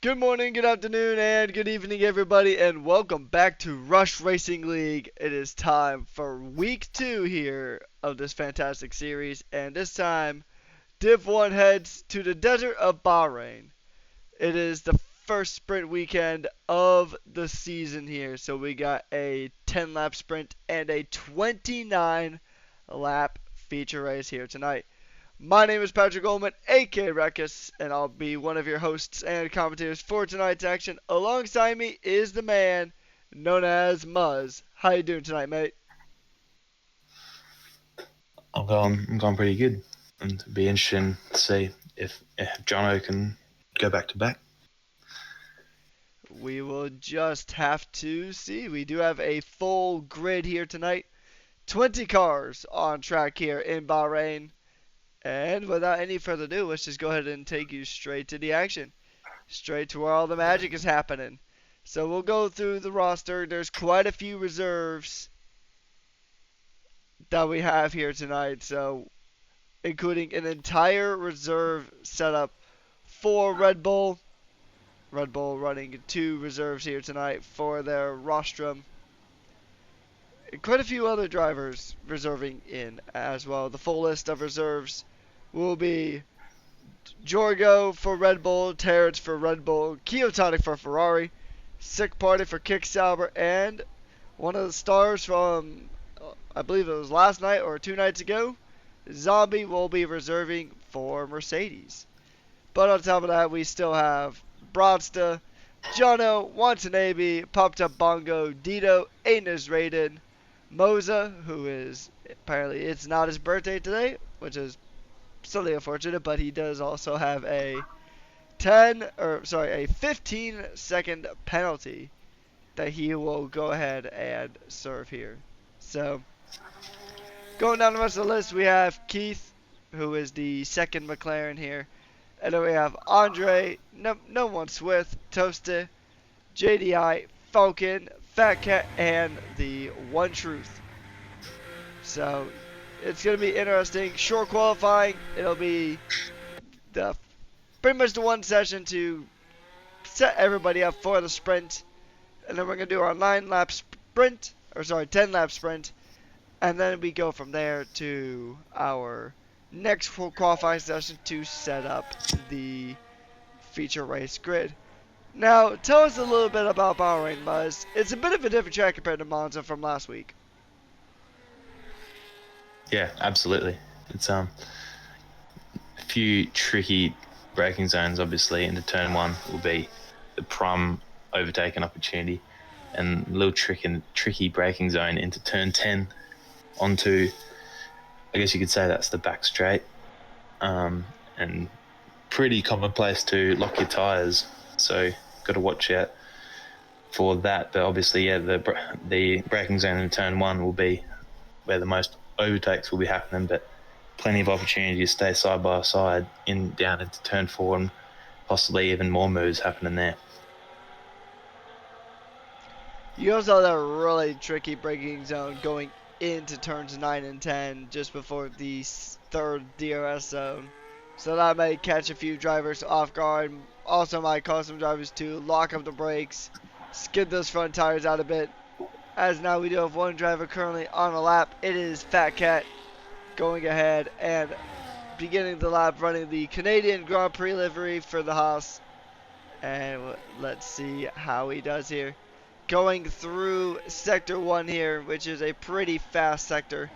Good morning, good afternoon, and good evening, everybody, and welcome back to Rush Racing League. It is time for week 2 here of this fantastic series, and this time, Div1 heads to the desert of Bahrain. It is the first sprint weekend of the season here, so we got a 10-lap sprint and a 29-lap feature race here tonight. My name is Patrick Goldman, aka Ruckus, and I'll be one of your hosts and commentators for tonight's action. Alongside me is the man known as Muzz. How you doing tonight, mate? I'm going pretty good, and it'd be interesting to see if Jonno can go back to back. We will just have to see. We do have a full grid here tonight. 20 cars on track here in Bahrain. And without any further ado, let's just go ahead and take you straight to the action. Straight to where all the magic is happening. So we'll go through the roster. There's quite a few reserves that we have here tonight. So including an entire reserve setup for Red Bull. Red Bull running 2 reserves here tonight for their rostrum. Quite a few other drivers reserving in as well. The full list of reserves will be Jorgo for Red Bull, Terrence for Red Bull, Keotonic for Ferrari, Sick Party for Kick Sauber, and one of the stars from, I believe it was last night or 2 nights ago, Zombie will be reserving for Mercedes. But on top of that, we still have Brodsta, Jonno, Watanabe, Popped Up Bongo, Dito, Aiden Raiden, Moza, who is apparently it's not his birthday today, which is slightly unfortunate, but he does also have a 15-second penalty that he will go ahead and serve here. So, going down the rest of the list, we have Keith, who is the second McLaren here. And then we have Andre, no one Swift, Toasted, JDI, Falcon, Fatcat, and the One Truth. So, it's going to be interesting. Short qualifying, it'll be pretty much the one session to set everybody up for the sprint. And then we're going to do our 10-lap sprint. And then we go from there to our next qualifying session to set up the feature race grid. Now, tell us a little bit about Bahrain, Muzz. It's a bit of a different track compared to Monza from last week. Yeah, absolutely. It's a few tricky braking zones. Obviously, into turn 1 will be the prime overtaking opportunity, and a little tricky braking zone into turn 10 onto, I guess you could say that's the back straight, and pretty commonplace to lock your tyres, so got to watch out for that. But obviously, yeah, the braking zone in turn 1 will be where the most overtakes will be happening, but plenty of opportunity to stay side by side down into turn 4, and possibly even more moves happening there. You also have that really tricky braking zone going into turns 9 and 10 just before the third DRS zone. So that may catch a few drivers off guard. Also might cause some drivers to lock up the brakes, skid those front tires out a bit. As now we do have one driver currently on a lap. It is Fatcat going ahead and beginning the lap running the Canadian Grand Prix livery for the Haas. And let's see how he does here. Going through Sector 1 here, which is a pretty fast sector.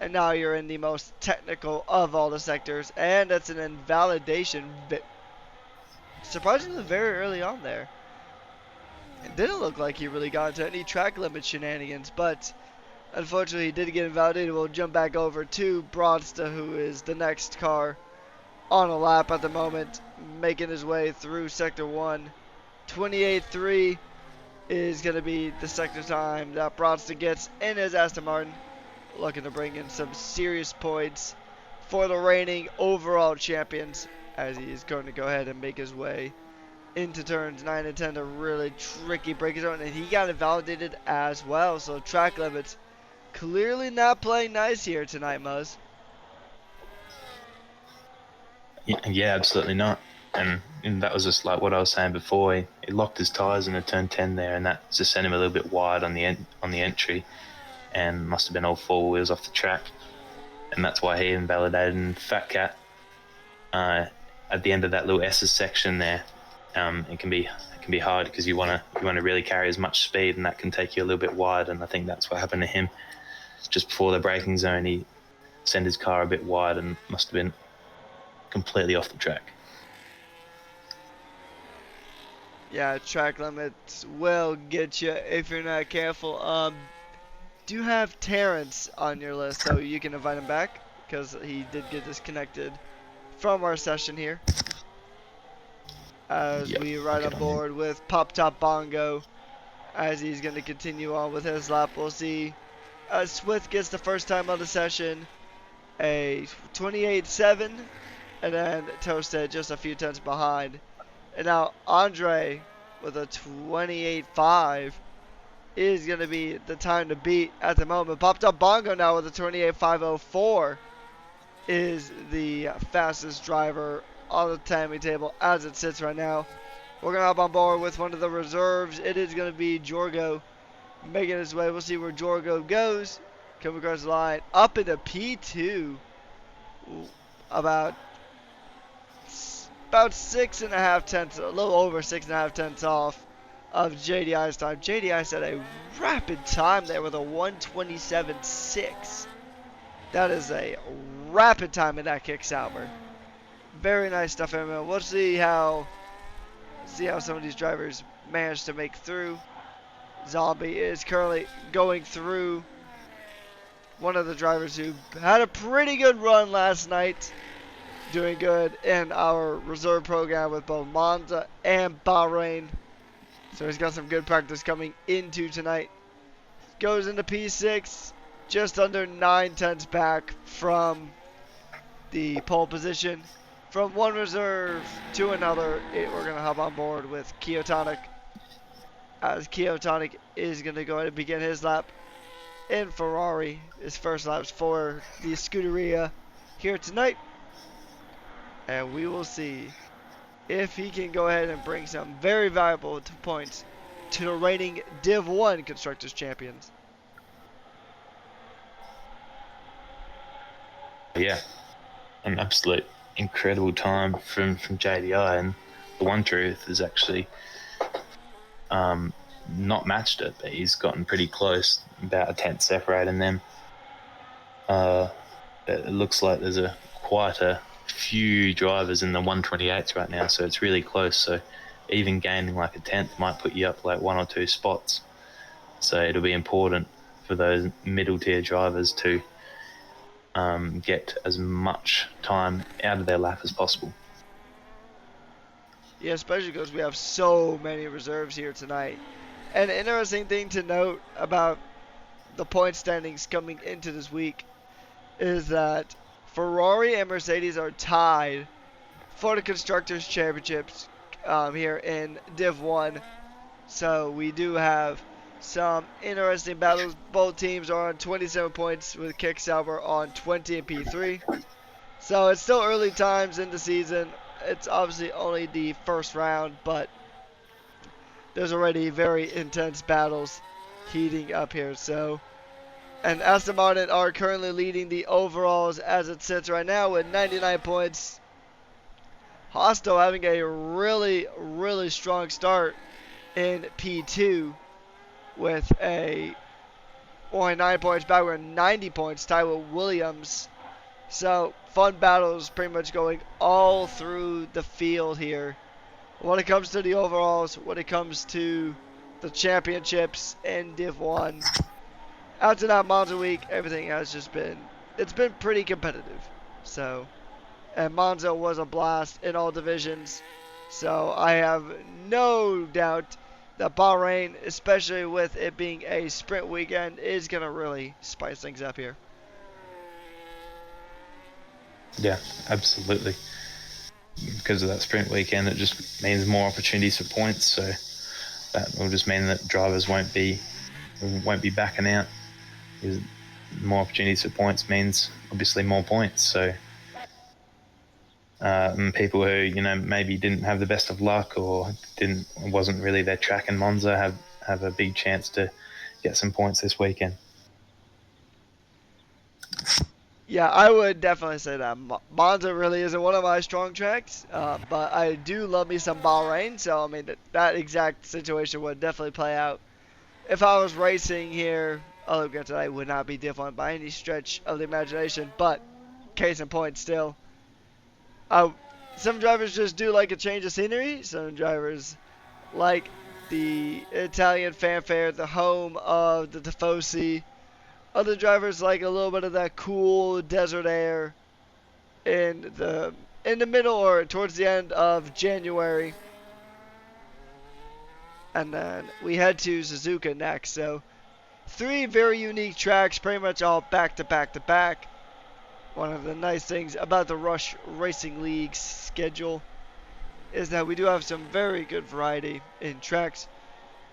And now you're in the most technical of all the sectors. And that's an invalidation. Surprisingly very early on there. It didn't look like he really got into any track limit shenanigans, but unfortunately he did get invalidated. We'll jump back over to Brodsta, who is the next car on a lap at the moment, making his way through Sector 1. 28.3 is going to be the sector time that Brodsta gets in his Aston Martin, looking to bring in some serious points for the reigning overall champions, as he is going to go ahead and make his way into turns 9 and 10, a really tricky braking zone, and he got invalidated as well. So track limits clearly not playing nice here tonight, Muzz. Yeah, absolutely not. And and that was just like what I was saying before. He locked his tyres in a turn 10 there, and that just sent him a little bit wide on the entry, and must have been all four wheels off the track, and that's why he invalidated. And Fatcat, at the end of that little S's section there, it can be hard because you want to really carry as much speed, and that can take you a little bit wide. And I think that's what happened to him. Just before the braking zone, he sent his car a bit wide and must have been completely off the track. Yeah, track limits will get you if you're not careful. Do you have Terrence on your list so you can invite him back? Because he did get disconnected from our session here. As Yep, we ride on board with Pop Top Bongo, as he's going to continue on with his lap. We'll see. Swift gets the first time on the session, a 28.7, and then Toasted just a few tenths behind. And now Andre with a 28.5 is going to be the time to beat at the moment. Popped up Bongo now with a 28.504 is the fastest driver on the timing table as it sits right now. We're going to hop on board with one of the reserves. It is going to be Jorgo making his way. We'll see where Jorgo goes. Coming across the line. Up into P2. About 6.5 tenths, a little over 6.5 tenths off of JDI's time. JDI set a rapid time there with a 127.6. That is a rapid time in that kick Sauber. Very nice stuff, everyone. We'll see how some of these drivers manage to make through. Zombie is currently going through. One of the drivers who had a pretty good run last night. Doing good in our reserve program with both Monza and Bahrain. So he's got some good practice coming into tonight. Goes into P6, just under 9 tenths back from the pole position. From one reserve to another, we're going to hop on board with Keotonic. As Keotonic is going to go ahead and begin his lap in Ferrari. His first laps for the Scuderia here tonight. And we will see if he can go ahead and bring some very valuable points to the reigning Div1 Constructors Champions. Yeah, an absolute incredible time from JDI, and the one truth is actually not matched it, but he's gotten pretty close, about a tenth separating them. It looks like there's quite a few drivers in the 128s right now, so it's really close. So even gaining like a tenth might put you up like 1 or 2 spots. So it'll be important for those middle tier drivers to get as much time out of their lap as possible. Yeah, especially because we have so many reserves here tonight. An interesting thing to note about the point standings coming into this week is that Ferrari and Mercedes are tied for the Constructors' Championships here in Div 1. So we do have some interesting battles. Both teams are on 27 points with Kick Sauber on 20 and P3. So it's still early times in the season. It's obviously only the first round, but there's already very intense battles heating up here. So, and Aston Martin are currently leading the overalls as it sits right now with 99 points. Hosto having a really, really strong start in P2 with only 9 points back. We're 90 points tied with Williams. So, fun battles pretty much going all through the field here. When it comes to the overalls, when it comes to the championships in Div 1. After that Monza week, everything has just it's been pretty competitive. So, and Monza was a blast in all divisions. So, I have no doubt that Bahrain, especially with it being a sprint weekend, is going to really spice things up here. Yeah, absolutely. Because of that sprint weekend, it just means more opportunities for points. So that will just mean that drivers won't be backing out. Because more opportunities for points means obviously more points. So and people who maybe didn't have the best of luck or wasn't really their track in Monza have a big chance to get some points this weekend. Yeah, I would definitely say that Monza really isn't one of my strong tracks, but I do love me some Bahrain. So I mean that exact situation would definitely play out if I was racing here. Although granted, I would not be Div1 by any stretch of the imagination, but case in point, still, uh, some drivers just do like a change of scenery. Some drivers like the Italian fanfare, the home of the Tifosi. Other drivers like a little bit of that cool desert air in the middle or towards the end of January. And then we head to Suzuka next. So 3 very unique tracks, pretty much all back to back to back. One of the nice things about the Rush Racing League's schedule is that we do have some very good variety in tracks.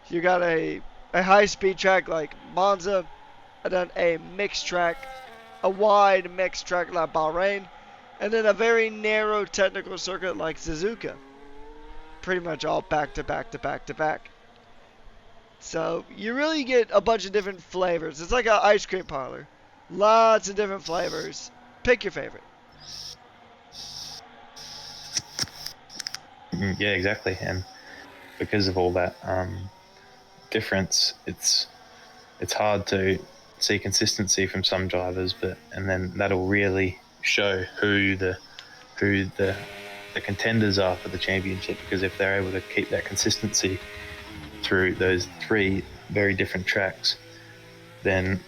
You got a high speed track like Monza, and then a mixed track, a wide mixed track like Bahrain, and then a very narrow technical circuit like Suzuka. Pretty much all back to back to back to back. So you really get a bunch of different flavors. It's like an ice cream parlor. Lots of different flavors. Pick your favorite. Yeah, exactly. And because of all that difference, it's hard to see consistency from some drivers, and then that'll really show who the contenders are for the championship, because if they're able to keep that consistency through those 3 very different tracks, then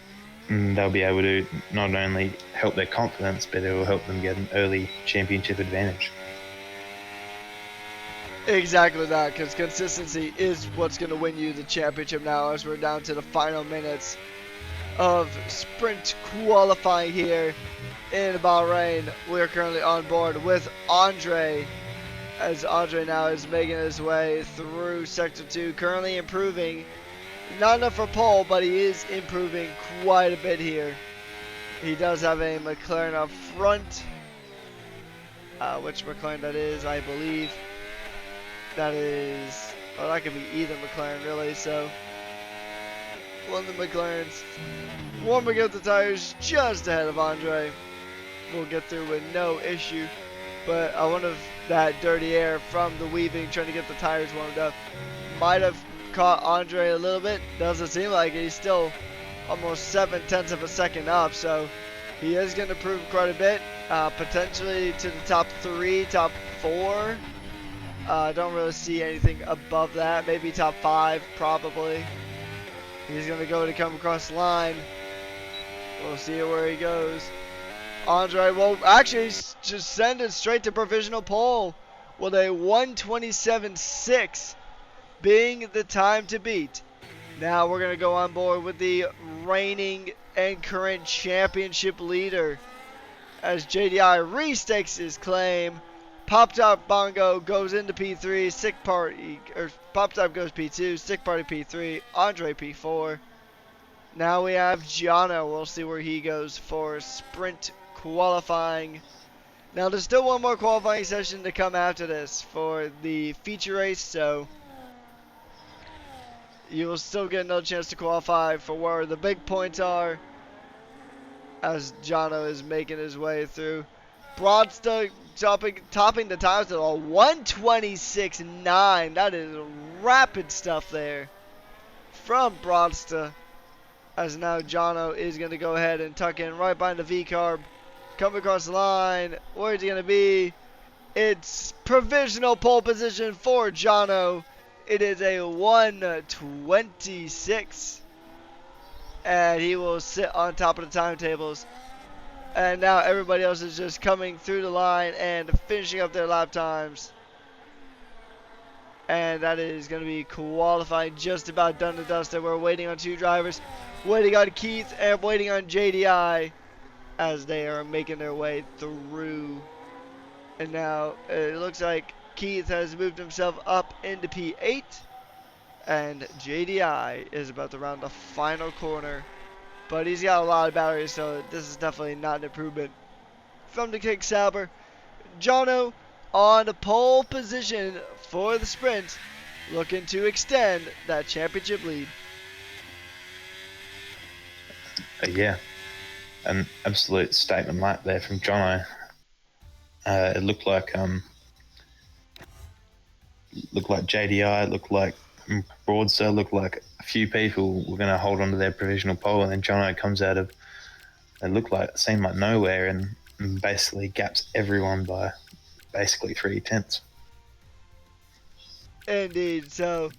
they'll be able to not only help their confidence, but it will help them get an early championship advantage. Exactly that, because consistency is what's going to win you the championship now, as we're down to the final minutes of sprint qualifying here in Bahrain. We're currently on board with Andre, as Andre now is making his way through Sector 2, currently improving. Not enough for pole, but he is improving quite a bit here. He does have a McLaren up front. Which McLaren that is, I believe. That is, well, that could be either McLaren really, so one of the McLarens warming up the tires just ahead of Andre. We'll get through with no issue, but I wonder if that dirty air from the weaving trying to get the tires warmed up might have caught Andre a little bit. Doesn't seem like it. He's still almost 7/10 of a second up, so he is going to improve quite a bit, potentially to the top 3, top 4. I don't really see anything above that. Maybe top 5, probably. He's going to go to come across the line. We'll see where he goes. Andre will actually just send it straight to provisional pole with a 1:27.6 being the time to beat. Now we're going to go on board with the reigning and current championship leader as JDI restakes his claim. Pop Top Bongo goes into P3, Sick Party, or Pop Top goes P2, Sick Party P3, Andre P4. Now we have Jonno. We'll see where he goes for sprint qualifying. Now there's still one more qualifying session to come after this for the feature race, so you will still get another chance to qualify for where the big points are as Jonno is making his way through. Broadster topping the times at a 1:26.9. That is rapid stuff there from Broadster. As now Jonno is going to go ahead and tuck in right behind the V-carb. Come across the line. Where's he going to be? It's provisional pole position for Jonno. It is a 1:26. And he will sit on top of the timetables. And now everybody else is just coming through the line and finishing up their lap times. And that is going to be qualifying just about done to dusted. We're waiting on 2 drivers. Waiting on Keith and waiting on JDI as they are making their way through. And now it looks like Keith has moved himself up into P8. And JDI is about to round the final corner. But he's got a lot of batteries, so this is definitely not an improvement from the Kick Sauber. Jonno on pole position for the sprint, looking to extend that championship lead. Yeah, an absolute statement lap there from Jonno. It looked like JDI, looked like Broadster, looked like a few people were going to hold on to their provisional pole, and then Jonno comes out of, it seemed like nowhere, and basically gaps everyone by basically 3/10. Indeed. So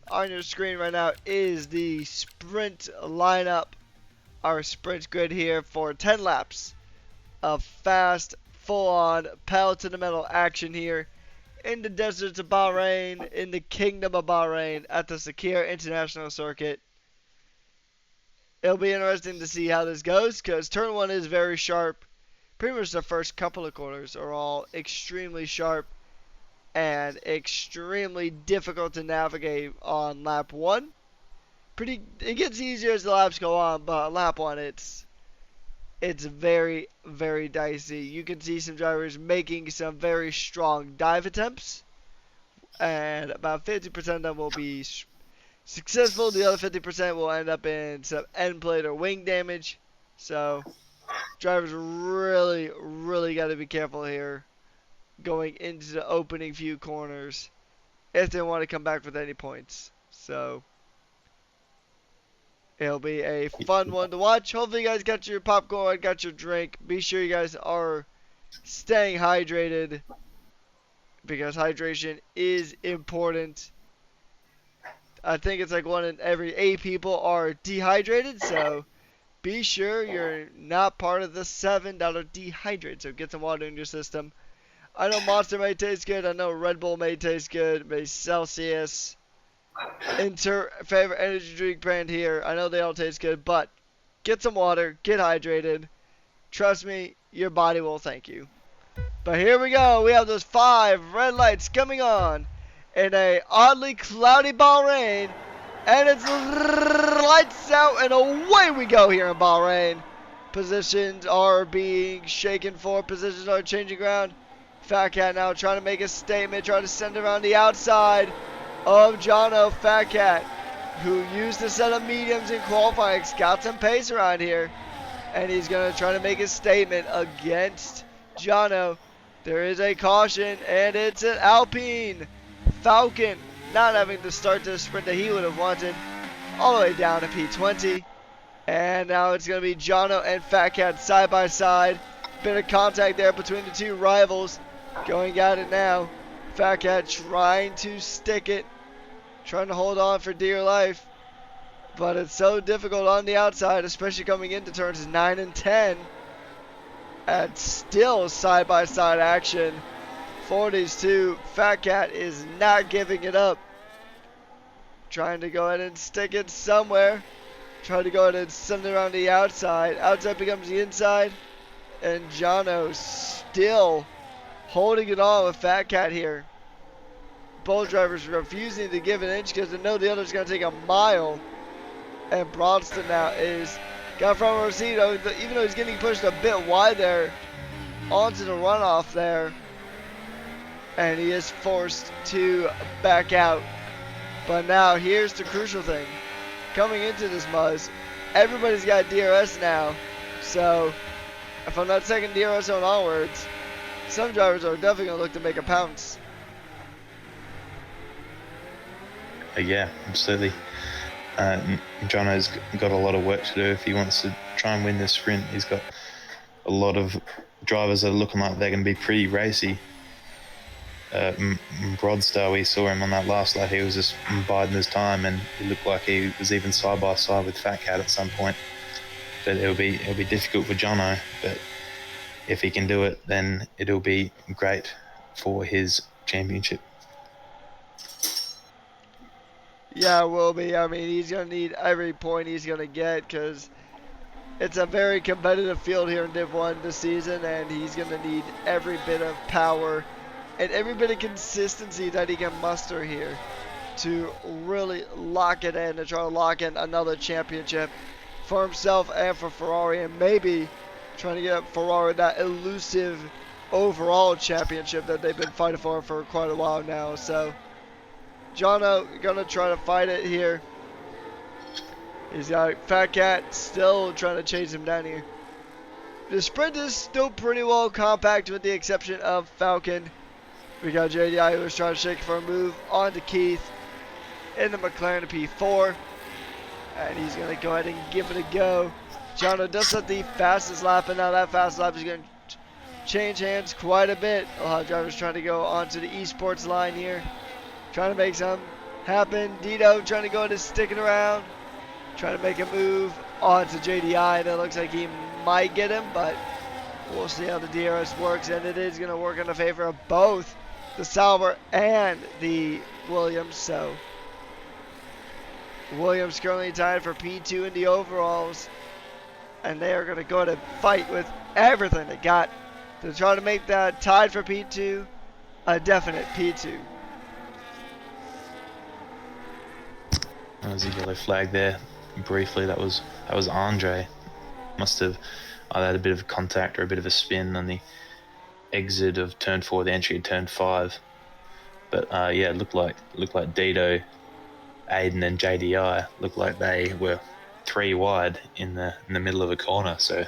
on your screen right now is the sprint lineup, our sprint grid here for 10 laps of fast, full-on, pedal to the metal action here in the deserts of Bahrain, in the Kingdom of Bahrain, at the Sakir International Circuit. It'll be interesting to see how this goes, because turn 1 is very sharp. Pretty much the first couple of corners are all extremely sharp and extremely difficult to navigate on lap 1. It gets easier as the laps go on, but on lap 1 it's very, very dicey. You can see some drivers making some very strong dive attempts, and about 50% of them will be successful. The other 50% will end up in some end plate or wing damage. So drivers really, really got to be careful here going into the opening few corners if they want to come back with any points. So it'll be a fun one to watch. Hopefully you guys got your popcorn, got your drink. Be sure you guys are staying hydrated, because hydration is important. I think it's like 1 in every 8 people are dehydrated, so be sure you're not part of the 7 that are dehydrated. So get some water in your system. I know Monster may taste good. I know Red Bull may taste good. Maybe Celsius. Favorite energy drink brand here. I know they all taste good, but get some water. Get hydrated. Trust me, your body will thank you. But here we go. We have those 5 red lights coming on in a oddly cloudy Bahrain. And it's lights out and away we go here in Bahrain. Positions are being shaken for. Positions are changing ground. Fatcat now trying to make a statement. Trying to send around the outside of Jonno. Fatcat, who used a set of mediums in qualifying, got some pace around here. And he's going to try to make a statement against Jonno. There is a caution, and it's an Alpine Falcon not having to start the sprint that he would have wanted, all the way down to P20. And now it's going to be Jonno and Fatcat side by side. Bit of contact there between the two rivals. Going at it now. Fatcat trying to stick it, trying to hold on for dear life. But it's so difficult on the outside, especially coming into turns 9 and 10. And still side-by-side action for these two. Fatcat is not giving it up. Trying to go ahead and stick it somewhere. Trying to go ahead and send it around the outside. Outside becomes the inside. And Jonno still holding it on with Fatcat here. Both drivers refusing to give an inch because they know the other's going to take a mile. And Bronston now is got from Rosito, even though he's getting pushed a bit wide there onto the runoff there. And he is forced to back out. But now here's the crucial thing. Coming into this Muzz, everybody's got DRS now. So if I'm not taking DRS on onwards, some drivers are definitely going to look to make a pounce. Yeah, absolutely. Jonno's got a lot of work to do if he wants to try and win this sprint. He's got a lot of drivers that are looking like they're going to be pretty racy. Broadstar, we saw him on that last lap. He was just biding his time, and he looked like he was even side by side with Fatcat at some point. But it'll be difficult for Jonno. But if he can do it, then it'll be great for his championship. Yeah, it will be. I mean, he's going to need every point he's going to get, because it's a very competitive field here in Div1 this season, and he's going to need every bit of power and every bit of consistency that he can muster here to really lock it in and try to lock in another championship for himself and for Ferrari, and maybe trying to get Ferrari that elusive overall championship that they've been fighting for quite a while now. So Jonno gonna try to fight it here. He's got Fatcat still trying to chase him down here. The sprint is still pretty well compact with the exception of Falcon. We got JDI who was trying to shake for a move onto Keith in the McLaren P4. And he's going to go ahead and give it a go. Jonno does set the fastest lap, and now that fast lap is going to change hands quite a bit. A lot of drivers trying to go onto the esports line here. Trying to make something happen. Dito trying to go into sticking around. Trying to make a move onto JDI, and it looks like he might get him, but we'll see how the DRS works, and it is going to work in the favor of both the Sauber and the Williams. So Williams currently tied for P2 in the overalls, and they are going to go to fight with everything they got to try to make that tied for P2 a definite P2. That was a yellow flag there. Briefly, that was Andre. Must have either had a bit of contact or a bit of a spin on the exit of turn 4, the entry of turn 5. But yeah, it looked like Dito, Aiden, and JDI looked like they were 3 wide in the middle of a corner. So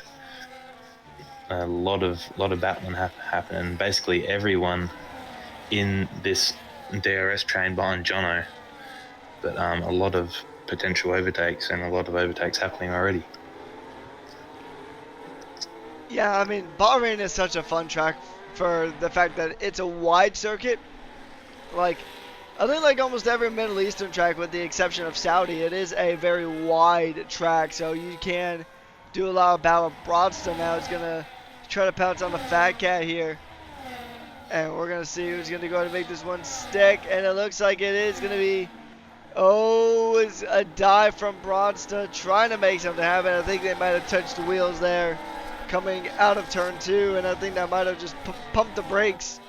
a lot of battling happening. Basically, everyone in this DRS train behind Jonno, but a lot of potential overtakes and a lot of overtakes happening already. Yeah, I mean, Bahrain is such a fun track for the fact that it's a wide circuit. Like, I think like almost every Middle Eastern track with the exception of Saudi, it is a very wide track, so you can do a lot of battle. Broadstone now is going to try to pounce on the Fatcat here. And we're going to see who's going to go ahead and make this one stick, and it looks like it is going to be... Oh, it's a dive from Broadstone trying to make something happen. I think they might have touched the wheels there coming out of turn 2, and I think that might have just pumped the brakes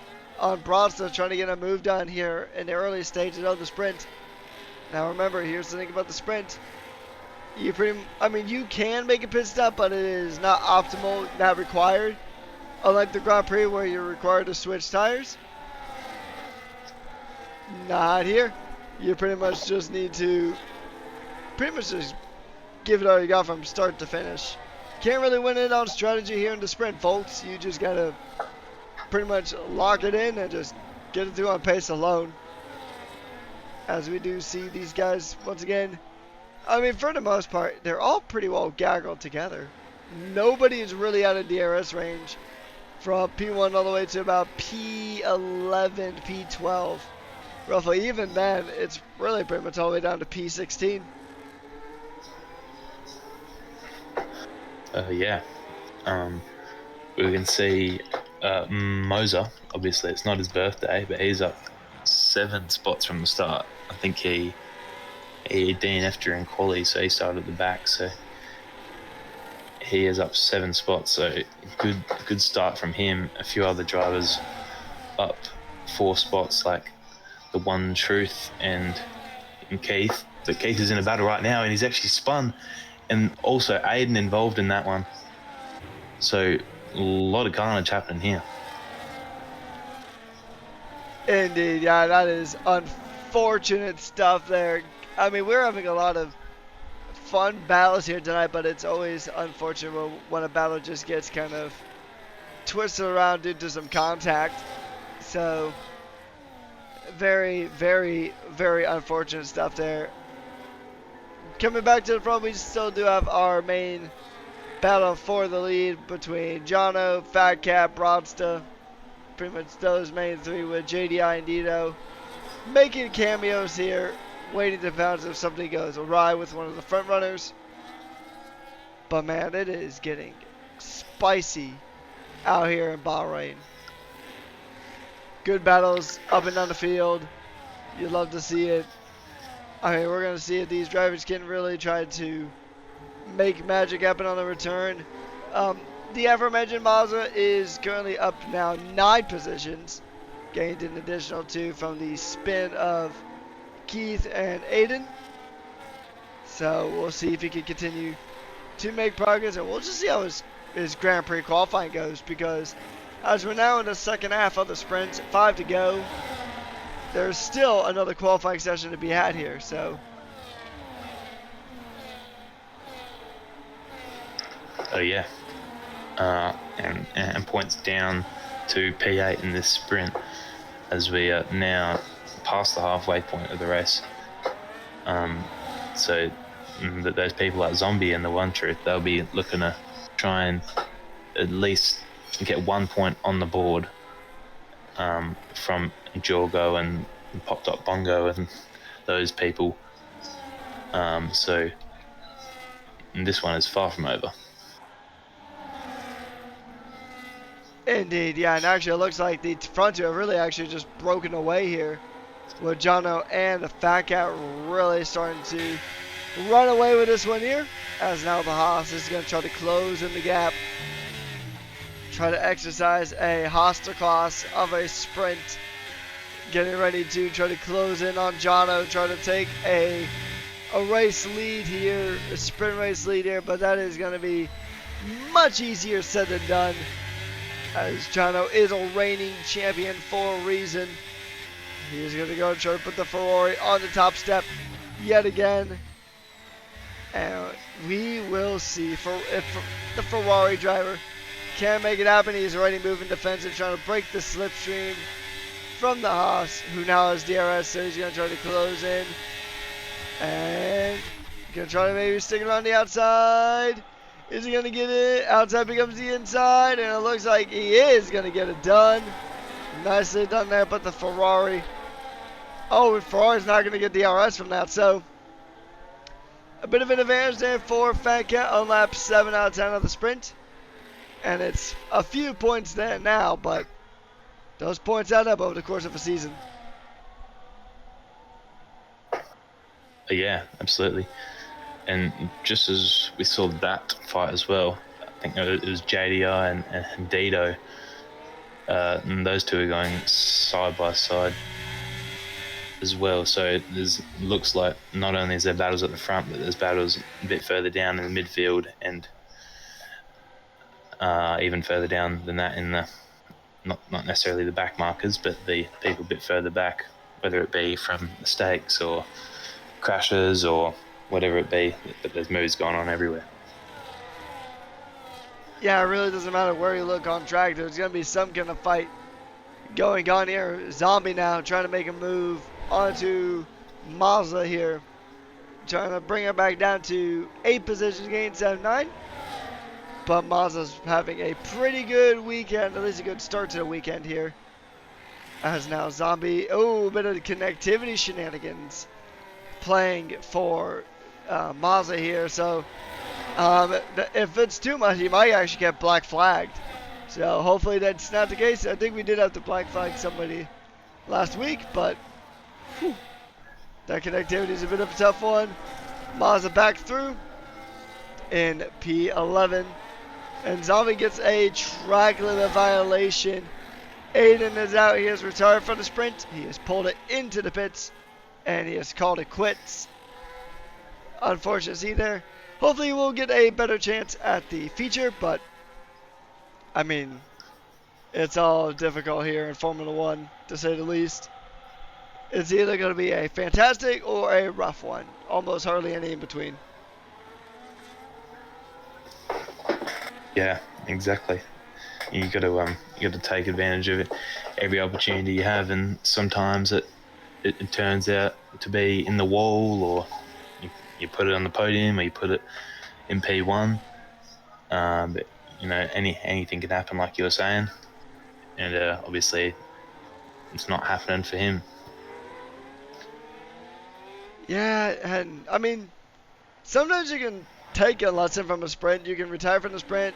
on Broadstone trying to get a move done here in the early stages of the sprint. Now remember, here's the thing about the sprint. You can make a pit stop, but it is not optimal, not required. Unlike the Grand Prix where you're required to switch tires. Not here. You pretty much just need to just give it all you got from start to finish. Can't really win it on strategy here in the sprint, folks. You just gotta pretty much lock it in and just get it through on pace alone. As we do see these guys once again. I mean, for the most part, they're all pretty well gaggled together. Nobody is really out of DRS range from P1 all the way to about P11, P12. Roughly, even then, it's really pretty much all the way down to P16. Yeah. We can see Moser. Obviously, it's not his birthday, but he's up 7 spots from the start. I think he DNF'd during quali, so he started at the back. So he is up 7 spots. So good start from him. A few other drivers up 4 spots, like the One Truth and Keith. But Keith is in a battle right now, and he's actually spun. And also Aiden involved in that one. So a lot of carnage happening here. Indeed, yeah, that is unfortunate stuff there. I mean, we're having a lot of fun battles here tonight, but it's always unfortunate when a battle just gets kind of twisted around due to some contact. So very, very, very unfortunate stuff there. Coming back to the front, we still do have our main battle for the lead between Jonno, Fatcat, Broadsta. Pretty much those main 3 with JDI and Dito making cameos here, waiting to pounce if something goes awry with one of the front runners. But man, it is getting spicy out here in Bahrain. Good battles up and down the field. You'd love to see it. I mean, we're going to see if these drivers can really try to make magic happen on the return. The aforementioned Mazda is currently up now 9 positions. Gained an additional 2 from the spin of Keith and Aiden. So we'll see if he can continue to make progress. And we'll just see how his Grand Prix qualifying goes. Because As we're now in the second half of the sprint, 5 to go. There's still another qualifying session to be had here, so. Oh yeah, and points down to P8 in this sprint as we are now past the halfway point of the race. So that those people like Zombie and the One Truth, they'll be looking to try and at least get 1 point on the board from Jorgo and Pop Dot Bongo and those people. So this one is far from over. Indeed, yeah, and actually it looks like the front two have really actually just broken away here, with Jonno and the Fatcat really starting to run away with this one here, as now the Haas is going to try to close in the gap, try to exercise a Hosterclass of a sprint, getting ready to try to close in on Jonno, try to take a race lead here, a sprint race lead here, but that is going to be much easier said than done, as Jonno is a reigning champion for a reason. He is going to go and try to put the Ferrari on the top step yet again. And we will see if the Ferrari driver can make it happen. He's already moving defensive, trying to break the slipstream from the Haas, who now has DRS, so he's going to try to close in. And going to try to maybe stick it on the outside. Is he going to get it? Outside becomes the inside, and it looks like he is going to get it done. Nicely done there, but the Ferrari. Oh, Ferrari's not going to get the DRS from that, so a bit of an advantage there for Fatcat on lap 7 out of 10 of the sprint. And it's a few points there now, but those points add up over the course of a season. Yeah, absolutely. And just as we saw that fight as well, I think it was JDI and Dido, and those two are going side by side as well. So it looks like not only is there battles at the front, but there's battles a bit further down in the midfield and even further down than that in the not necessarily the back markers, but the people a bit further back, whether it be from mistakes or crashes or whatever it be, but there's moves going on everywhere. Yeah, it really doesn't matter where you look on track. There's going to be some kind of fight going on here. Zombie now trying to make a move onto Mazda here, trying to bring it back down to 8 positions, gain 7-9. But Mazda's having a pretty good weekend, at least a good start to the weekend here. As now Zombie, a bit of connectivity shenanigans playing for Mazda here. So if it's too much, he might actually get black flagged. So hopefully that's not the case. I think we did have to black flag somebody last week, but that connectivity is a bit of a tough one. Mazda back through in P11. And Zombie gets a track limit violation. Aiden is out. He has retired from the sprint. He has pulled it into the pits. And he has called it quits. Unfortunate see there. Hopefully we'll get a better chance at the feature. But, I mean, it's all difficult here in Formula 1, to say the least. It's either going to be a fantastic or a rough one. Almost hardly any in between. Yeah, exactly. You got to take advantage of it, every opportunity you have, and sometimes it turns out to be in the wall, or you put it on the podium, or you put it in P1. But you know, anything can happen, like you were saying, and obviously it's not happening for him. Yeah, and I mean, sometimes you can take a lesson from a sprint. You can retire from the sprint,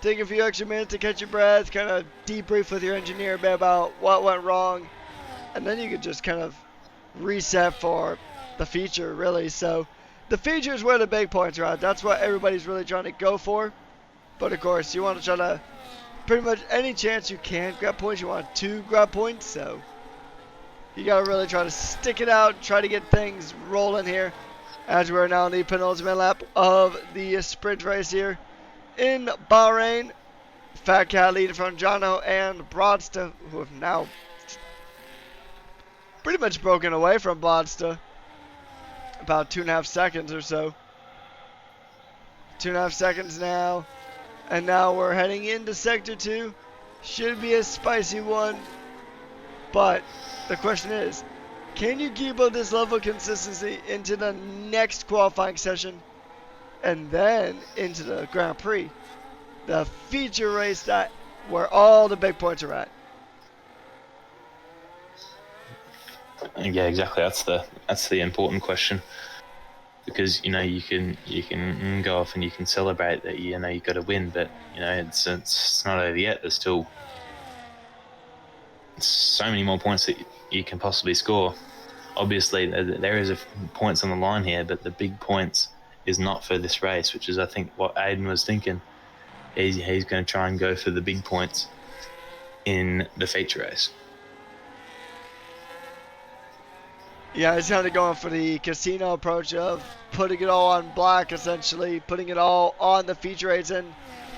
take a few extra minutes to catch your breath, kind of debrief with your engineer a bit about what went wrong, and then you could just kind of reset for the feature, really. So the feature is where the big points are at. That's what everybody's really trying to go for. But of course, you want to try to pretty much any chance you can grab points. You want to grab points, so you got to really try to stick it out, try to get things rolling here, as we're now in the penultimate lap of the sprint race here in Bahrain. Fatcat leading from Jonno and Broadsta, who have now pretty much broken away from Broadsta. About 2.5 seconds or so. 2.5 seconds now. And now we're heading into Sector 2. Should be a spicy one. But the question is, can you keep up this level of consistency into the next qualifying session? And then into the Grand Prix? The feature race that where all the big points are at. Yeah, exactly. That's the important question, because you can go off and you can celebrate that you got to win, but it's not over yet. There's still so many more points that you can possibly score. Obviously, there is points on the line here, but the big points is not for this race, which is I think what Aiden was thinking. He's going to try and go for the big points in the feature race. Yeah, he's kind of going for the casino approach of putting it all on black, essentially, putting it all on the feature race. And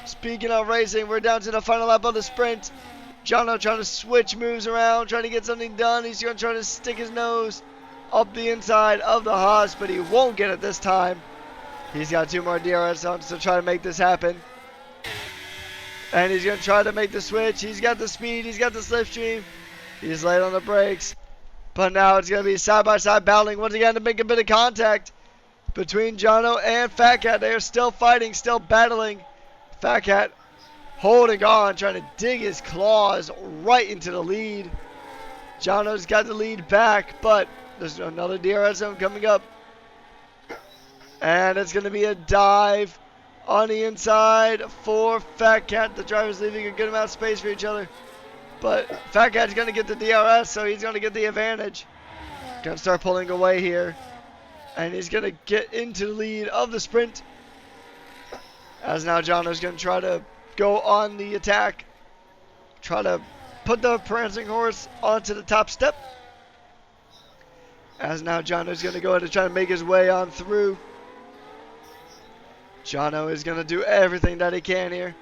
speaking of racing, we're down to the final lap of the sprint. Jonno trying to switch moves around, trying to get something done. He's going to try to stick his nose up the inside of the Haas, but he won't get it this time. He's got 2 more DRS on to try to make this happen. And he's going to try to make the switch. He's got the speed. He's got the slipstream. He's late on the brakes. But now it's going to be side-by-side battling once again to make a bit of contact between Jonno and Fatcat. They are still fighting, still battling. Fatcat holding on, trying to dig his claws right into the lead. Jonno's got the lead back, but there's another DRS zone coming up. And it's going to be a dive on the inside for Fatcat. The driver's leaving a good amount of space for each other. But Fatcat's going to get the DRS, so he's going to get the advantage. Going to start pulling away here. And he's going to get into the lead of the sprint. As now Jonno's going to try to go on the attack. Try to put the prancing horse onto the top step. As now Jonno's going to go ahead and try to make his way on through. Jonno is going to do everything that he can here.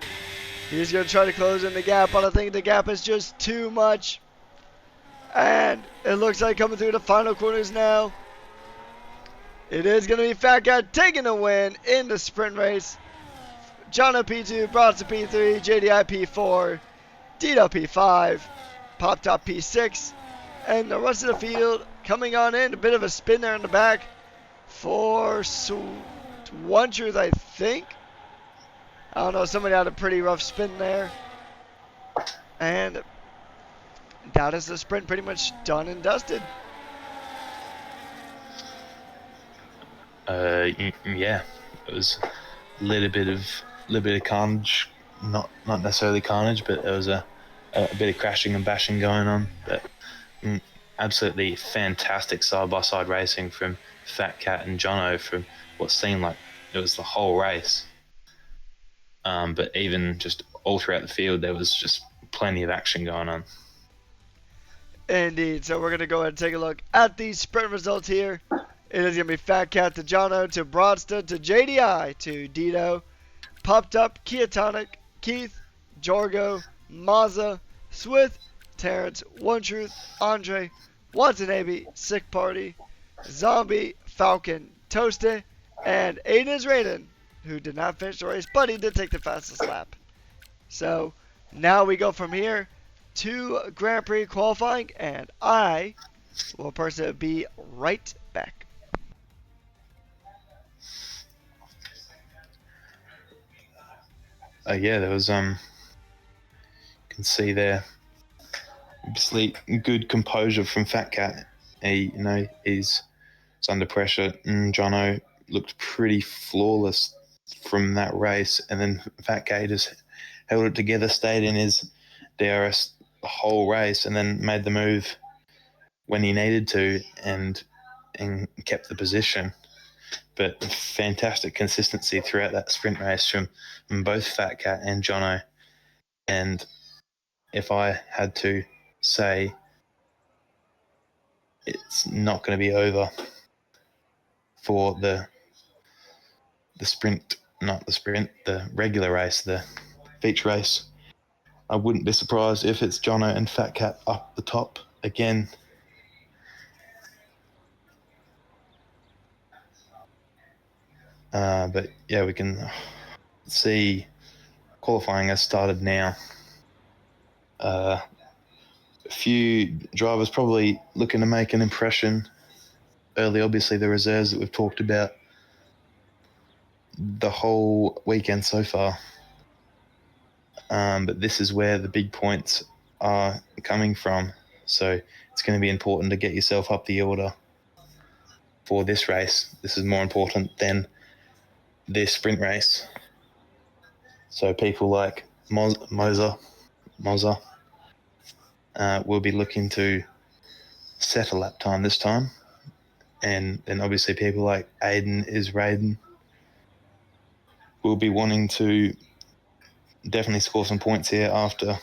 He's going to try to close in the gap, but I think the gap is just too much. And it looks like coming through the final corners now. It is going to be Fatcat taking the win in the sprint race. Jonno P2, Bronson P3, JDI P4, Dito P5, Pop Top P6, and the rest of the field coming on in. A bit of a spin there in the back for One Truth, I think. I don't know, somebody had a pretty rough spin there. And that is the sprint pretty much done and dusted. Yeah, it was a little bit of carnage, not necessarily carnage, but there was a bit of crashing and bashing going on. But absolutely fantastic side-by-side racing from Fatcat and Jonno from what seemed like it was the whole race. But even just all throughout the field, there was just plenty of action going on. Indeed. So we're going to go ahead and take a look at these sprint results here. It is going to be Fatcat to Jonno to Broadsta to JDI to Dito, Popped Up, Keatonic, Keith, Jorgo, Mazza, Swith, Terrence, One Truth, Andre, Watanabe, Sick Party, Zombie, Falcon, Toasted, and Aiden is Raiden, who did not finish the race, but he did take the fastest lap. So now we go from here to Grand Prix qualifying, and I will personally be right back. Yeah, there was you can see there obviously good composure from Fatcat. He's under pressure, and Jonno looked pretty flawless from that race, and then Fatcat just held it together, stayed in his DRS the whole race, and then made the move when he needed to, and kept the position. But fantastic consistency throughout that sprint race from both Fatcat and Jonno. And if I had to say, it's not going to be over for the sprint, not the sprint, the regular race, the feature race, I wouldn't be surprised if it's Jonno and Fatcat up the top again. But yeah, we can see qualifying has started now. A few drivers probably looking to make an impression early. Obviously, the reserves that we've talked about the whole weekend so far. But this is where the big points are coming from. So it's going to be important to get yourself up the order for this race. This is more important than this sprint race. So people like Moser will be looking to set a lap time this time. And then obviously people like Aiden Raiden will be wanting to definitely score some points here after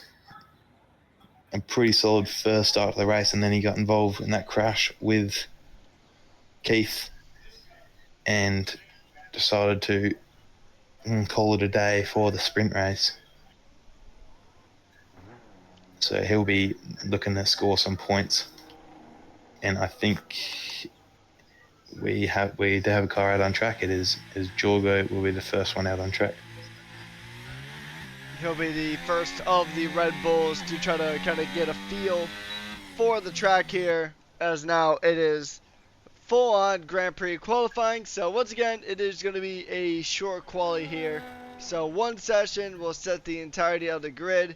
a pretty solid first start of the race, and then he got involved in that crash with Keith and decided to call it a day for the sprint race. So he'll be looking to score some points, and I think we have a car out on track. It is Jorgo will be the first one out on track. He'll be the first of the Red Bulls to try to kind of get a feel for the track here, as now it is full-on Grand Prix qualifying. So once again, it is going to be a short quali here. So one session will set the entirety of the grid.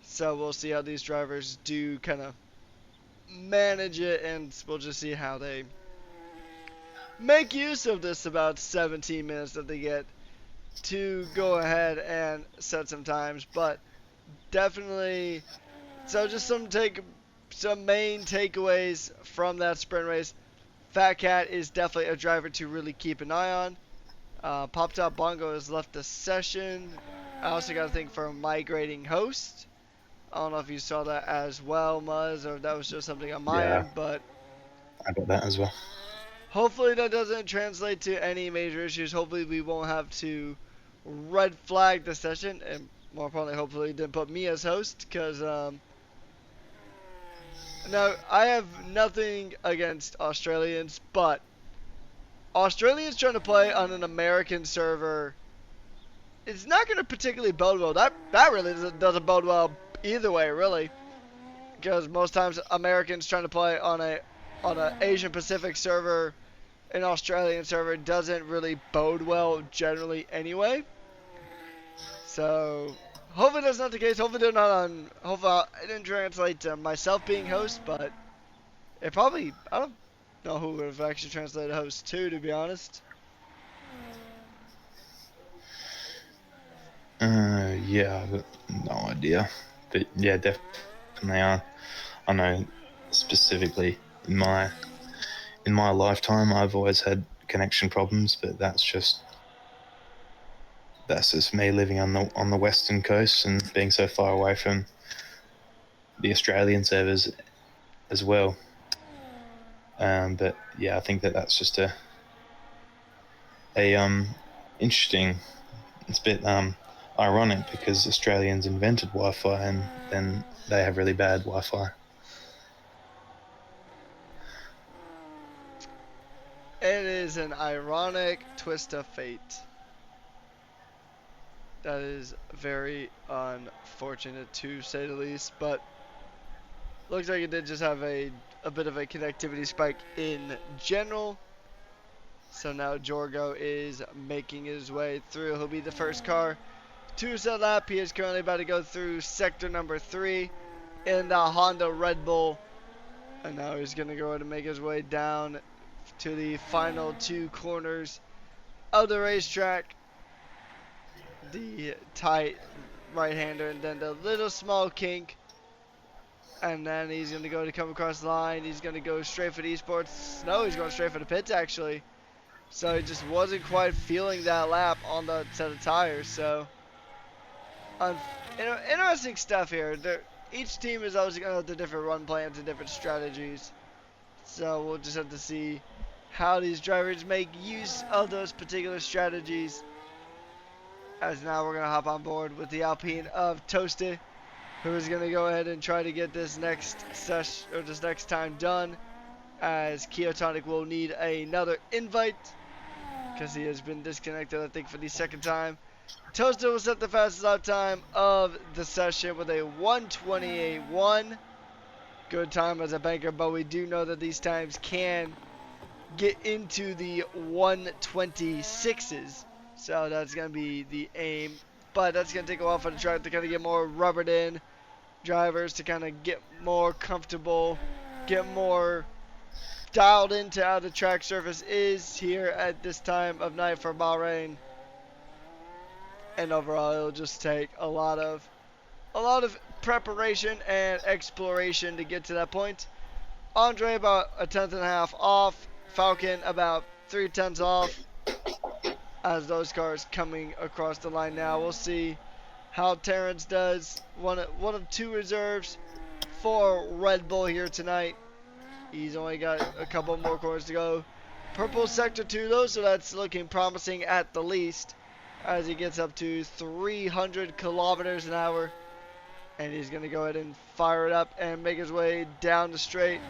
So we'll see how these drivers do kind of manage it, and we'll just see how they make use of this about 17 minutes that they get to go ahead and set some times. But definitely, so just some main takeaways from that sprint race. Fatcat is definitely a driver to really keep an eye on. Pop Top Bongo has left the session. I also got to thank for a migrating host. I don't know if you saw that as well, Muzz, or if that was just something on my end, but I got that as well. Hopefully that doesn't translate to any major issues. Hopefully we won't have to red flag the session, and more importantly, hopefully it didn't put me as host, because now I have nothing against Australians, but Australians trying to play on an American server, it's not going to particularly bode well. That really doesn't bode well either way, really, because most times Americans trying to play on a Asian Pacific server, an Australian server, doesn't really bode well generally anyway. So hopefully that's not the case. Hopefully they're not on. Hopefully it didn't translate to myself being host, but it probably, I don't know who would have actually translated host to be honest. Yeah, I've got no idea. But yeah, definitely I know specifically in my lifetime I've always had connection problems, but that's just me living on the western coast and being so far away from the Australian servers as well. But yeah, I think that's just a interesting. It's a bit ironic because Australians invented Wi-Fi and then they have really bad Wi-Fi. It is an ironic twist of fate. That is very unfortunate to say the least, but looks like it did just have a bit of a connectivity spike in general. So now Jorgo is making his way through. He'll be the first car to set lap. He is currently about to go through sector number 3 in the Honda Red Bull. And now he's going to go ahead and make his way down to the final 2 corners of the racetrack. The tight right-hander and then the little small kink. And then he's going to go to come across the line. He's going to go straight for the esports. No, he's going straight for the pits actually. So he just wasn't quite feeling that lap on the set of tires. So interesting stuff here. Each team is always going to have the different run plans and different strategies. So we'll just have to see how these drivers make use of those particular strategies. As now we're going to hop on board with the Alpine of Toasty. who is going to go ahead and try to get this next session or this next time done, as Keotonic will need another invite because he has been disconnected, I think, for the second time. Toaster will set the fastest lap time of the session with a 1:28.1. Good time as a banker, but we do know that these times can get into the 1:26s. So that's going to be the aim. But that's going to take a while for the track to kind of get more rubbered in. Drivers to kind of get more comfortable, get more dialed into how the track surface is here at this time of night for Bahrain. And overall, it'll just take a lot of preparation and exploration to get to that point. Andre about a tenth and a half off. Falcon about 3/10 off. As those cars coming across the line now, we'll see how Terrence does. One of two reserves for Red Bull here tonight. He's only got a couple more corners to go. Purple sector 2 though, so that's looking promising at the least, as he gets up to 300 kilometers an hour. And he's going to go ahead and fire it up and make his way down the straight.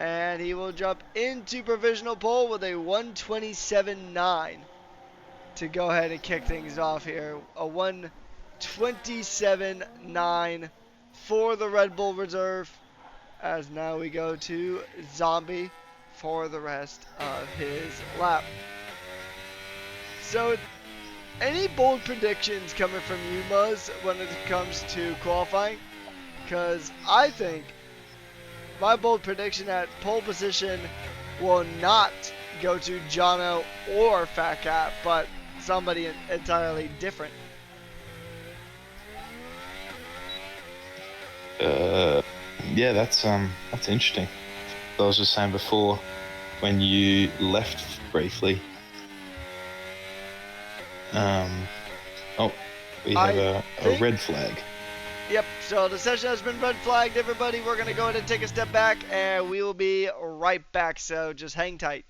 And he will jump into provisional pole with a 1:27.9 to go ahead and kick things off here. A 1:27.9 for the Red Bull Reserve. As now we go to Zombie for the rest of his lap. So, any bold predictions coming from you, Muzz, when it comes to qualifying? Because I think my bold prediction at pole position will not go to Jonno or Fatcat, but somebody entirely different. Yeah, that's interesting. I was just saying before, when you left briefly. We have a red flag. Yep, so the session has been red flagged, everybody. We're going to go ahead and take a step back, and we will be right back, so just hang tight.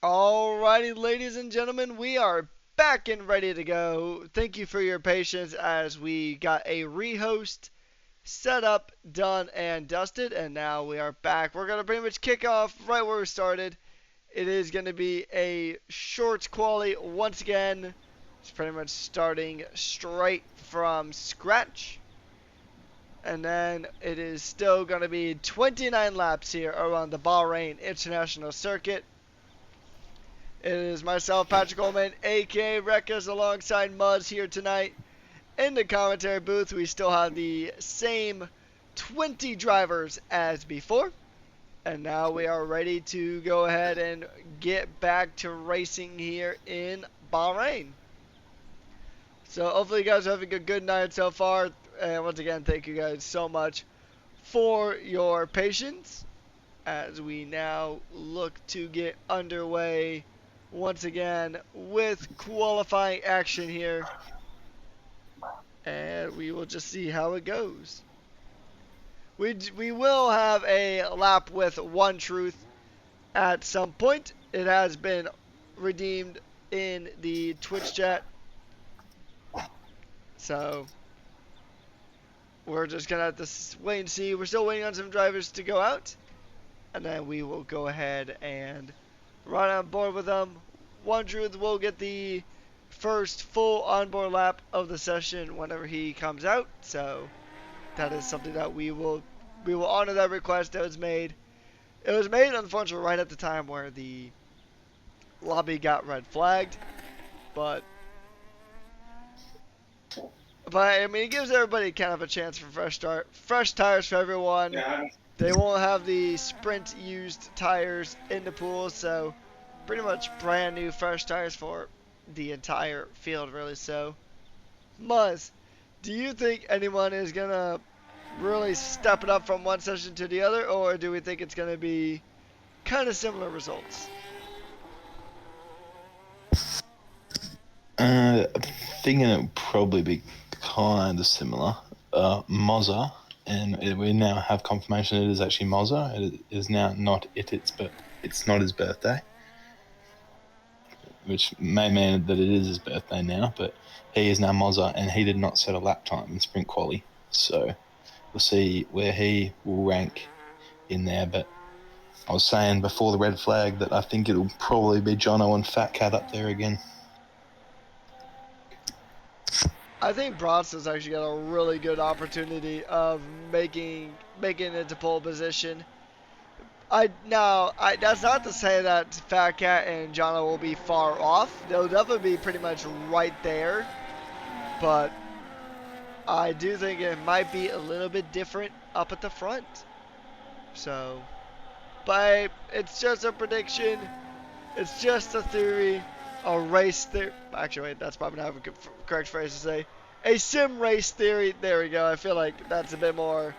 Alrighty, ladies and gentlemen, we are back and ready to go. Thank you for your patience as we got a rehost set up, done, and dusted, and now we are back. We're going to pretty much kick off right where we started. It is going to be a short quali once again. It's pretty much starting straight from scratch. And then it is still going to be 29 laps here around the Bahrain International Circuit. It is myself, Patrick Coleman, aka Rekas, alongside Muzz here tonight. In the commentary booth, we still have the same 20 drivers as before. And now we are ready to go ahead and get back to racing here in Bahrain. So hopefully you guys are having a good night so far. And once again, thank you guys so much for your patience as we now look to get underway once again with qualifying action here. And we will just see how it goes. We will have a lap with one truth at some point. It has been redeemed in the Twitch chat. So we're just going to have to wait and see. We're still waiting on some drivers to go out. And then we will go ahead and run on board with them. One truth will get the first full onboard lap of the session whenever he comes out. So that is something that we will honor that request that was made. It was made, unfortunately, right at the time where the lobby got red flagged. But I mean, it gives everybody kind of a chance for fresh start, fresh tires for everyone. Yeah. They won't have the sprint used tires in the pool, so pretty much brand new fresh tires for the entire field, really. So, Muzz, do you think anyone is gonna really step it up from one session to the other, or do we think it's gonna be kind of similar results? I'm thinking it would probably be kind of similar. Mozza, and we now have confirmation it is actually Mozza. It is now not it's not his birthday, which may mean that it is his birthday now. But he is now Mozza, and he did not set a lap time in sprint quali, so we'll see where he will rank in there. But I was saying before the red flag that I think it'll probably be Jonno and Fatcat up there again. I think Bronson's actually got a really good opportunity of making it to pole position. That's not to say that Fatcat and Jonno will be far off. They'll definitely be pretty much right there. But I do think it might be a little bit different up at the front. So, but it's just a prediction. It's just a theory. A race theory. Actually, wait, that's probably not a correct phrase to say. A sim race theory. There we go. I feel like that's a bit more,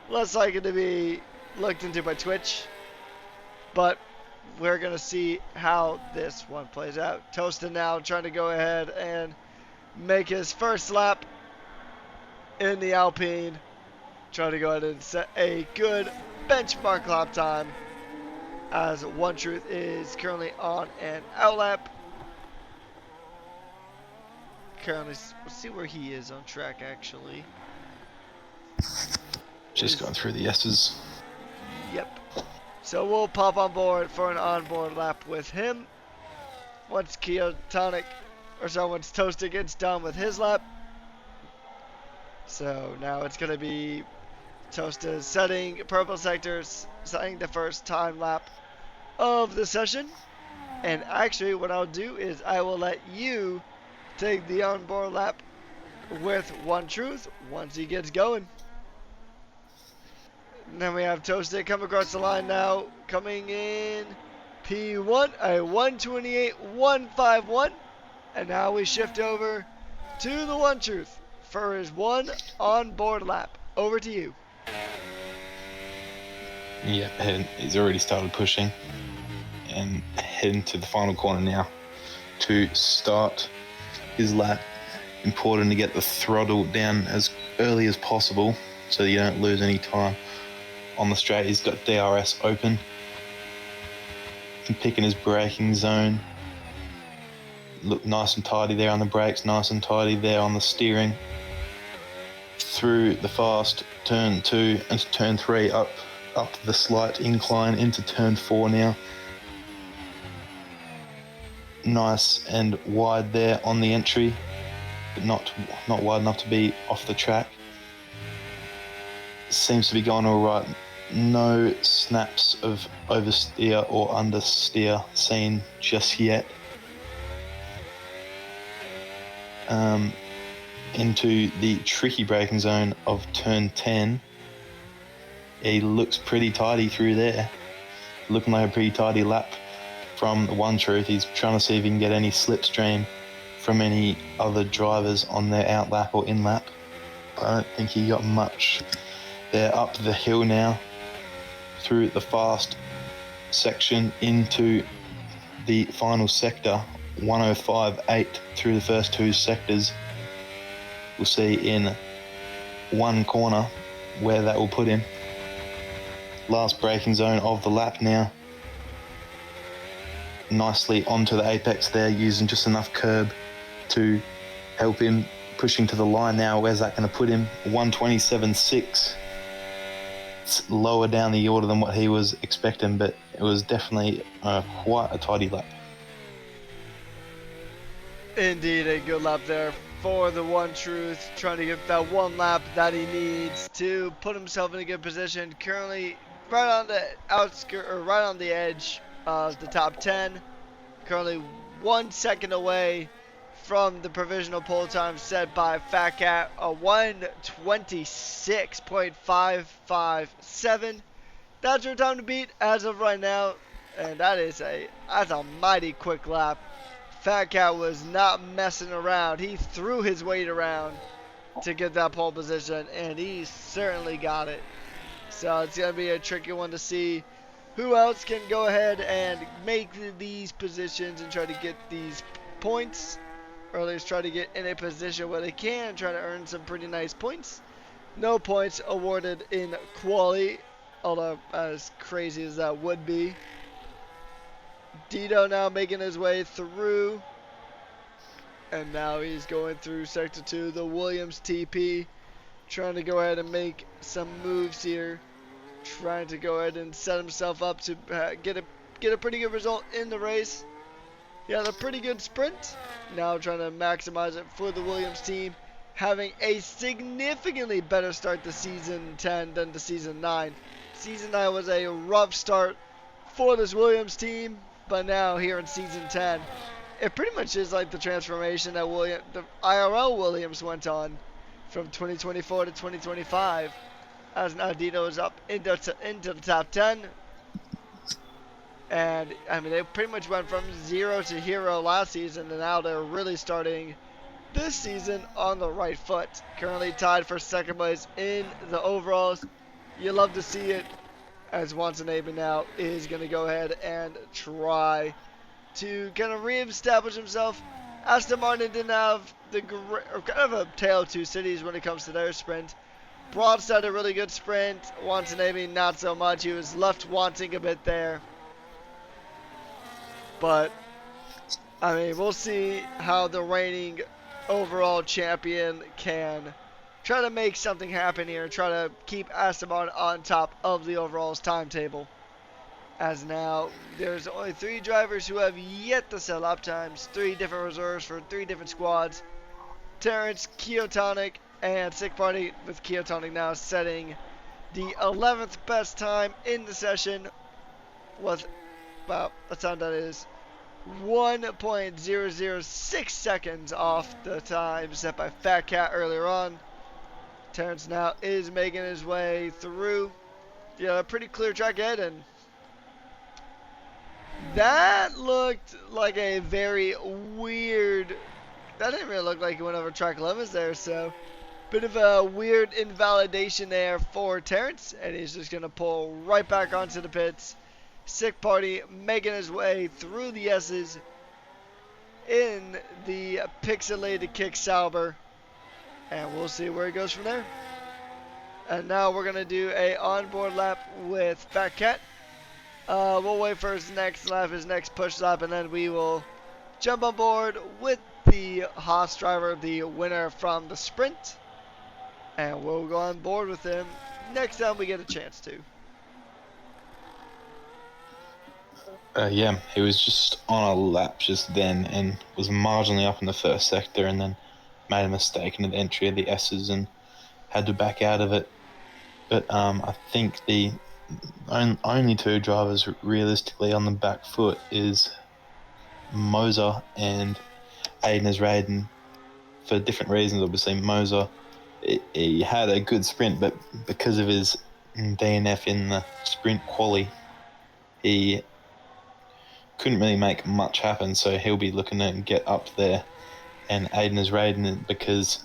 less likely to be looked into by Twitch. But we're going to see how this one plays out. Toastin now trying to go ahead and make his first lap in the Alpine. Trying to go ahead and set a good benchmark lap time, as One Truth is currently on an outlap. Currently, let's see where he is on track, actually. Just going through the S's. Yep. So we'll pop on board for an onboard lap with him. Once once Toasted gets done with his lap. So now it's going to be Toasted setting purple sectors, setting the first time lap of the session. And actually what I'll do is I will let you take the onboard lap with One Truth once he gets going. And then we have Toasted come across the line now, coming in P1, a 128.151. And now we shift over to the One Truth for his one onboard lap. Over to you. Yeah, he's already started pushing and heading to the final corner now to start his lap. Important to get the throttle down as early as possible so that you don't lose any time on the straight. He's got DRS open. picking his braking zone. Look nice and tidy there on the brakes, nice and tidy there on the steering. Through the fast turn 2 and turn 3 up the slight incline into turn 4 now. Nice and wide there on the entry, but not wide enough to be off the track. Seems to be going all right. No snaps of oversteer or understeer seen just yet. Into the tricky braking zone of turn 10. He looks pretty tidy through there. Looking like a pretty tidy lap from the One Truth. He's trying to see if he can get any slipstream from any other drivers on their out lap or in lap. I don't think he got much. They're up the hill now through the fast section into the final sector. 105.8 through the first 2 sectors. We'll see in one corner where that will put him. Last braking zone of the lap now. Nicely onto the apex there, using just enough curb to help him pushing to the line now. Where's that going to put him? 127.6. It's lower down the order than what he was expecting, but it was definitely quite a tidy lap. Indeed, a good lap there for the One Truth, trying to get that one lap that he needs to put himself in a good position. Currently, right on the outskirt or right on the edge of the top 10. Currently 1 second away from the provisional pole time set by Fatcat, a 1:26.557. That's your time to beat as of right now, and that's a mighty quick lap. Fatcat was not messing around. He threw his weight around to get that pole position, and he certainly got it. So it's going to be a tricky one to see who else can go ahead and make these positions and try to get these points, or at least try to get in a position where they can try to earn some pretty nice points. No points awarded in quali, although as crazy as that would be. Dito now making his way through, and now he's going through sector 2, the Williams TP, trying to go ahead and make some moves here, trying to go ahead and set himself up to get a pretty good result in the race. He had a pretty good sprint, now trying to maximize it for the Williams team, having a significantly better start to season 10 than to season 9. Season 9 was a rough start for this Williams team, but now here in season 10, it pretty much is like the transformation that the IRL Williams went on from 2024 to 2025, as now Dito is up into the top 10. And I mean, they pretty much went from 0 to hero last season, and now they're really starting this season on the right foot. Currently tied for second place in the overalls. You love to see it, as Watanabe now is going to go ahead and try to kind of re-establish himself. Aston Martin didn't have kind of a tale of two cities when it comes to their sprint. Broadstead a really good sprint, Watanabe not so much. He was left wanting a bit there. But, I mean, we'll see how the reigning overall champion can try to make something happen here, try to keep Aston Martin on top of the overalls timetable. As now, there's only 3 drivers who have yet to sell lap times, 3 different reserves for 3 different squads. Terrence, Keotonic, and Sick Party, with Keotonic now setting the 11th best time in the session with about a time that is 1.006 seconds off the time set by Fatcat earlier on. Terrence now is making his way through a pretty clear track ahead, and that looked like a very weird, that didn't really look like he went over track limits there, so bit of a weird invalidation there for Terrence, and he's just going to pull right back onto the pits. Sick Party making his way through the S's in the pixelated kick Sauber, and we'll see where he goes from there. And now we're going to do a onboard lap with Fatcat. We'll wait for his next lap, his next push lap, and then we will jump on board with the Haas driver, the winner from the sprint. And we'll go on board with him next time we get a chance to. Yeah, he was just on a lap just then and was marginally up in the first sector and then made a mistake in the entry of the S's and had to back out of it. But I think the only two drivers realistically on the back foot is Moser and Aiden Raiden for different reasons. Obviously, Moser, he had a good sprint, but because of his DNF in the sprint quali, he couldn't really make much happen, so he'll be looking to get up there. And Aiden Raiden, because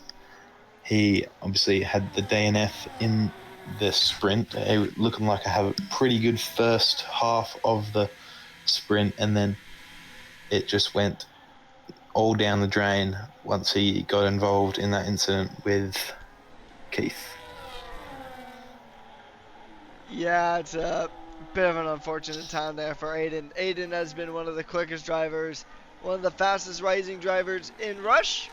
he obviously had the DNF in the sprint, looking like I have a pretty good first half of the sprint, and then it just went all down the drain once he got involved in that incident with Keith. Yeah, it's a bit of an unfortunate time there for Aiden. Aiden has been one of the quickest drivers, one of the fastest rising drivers in Rush.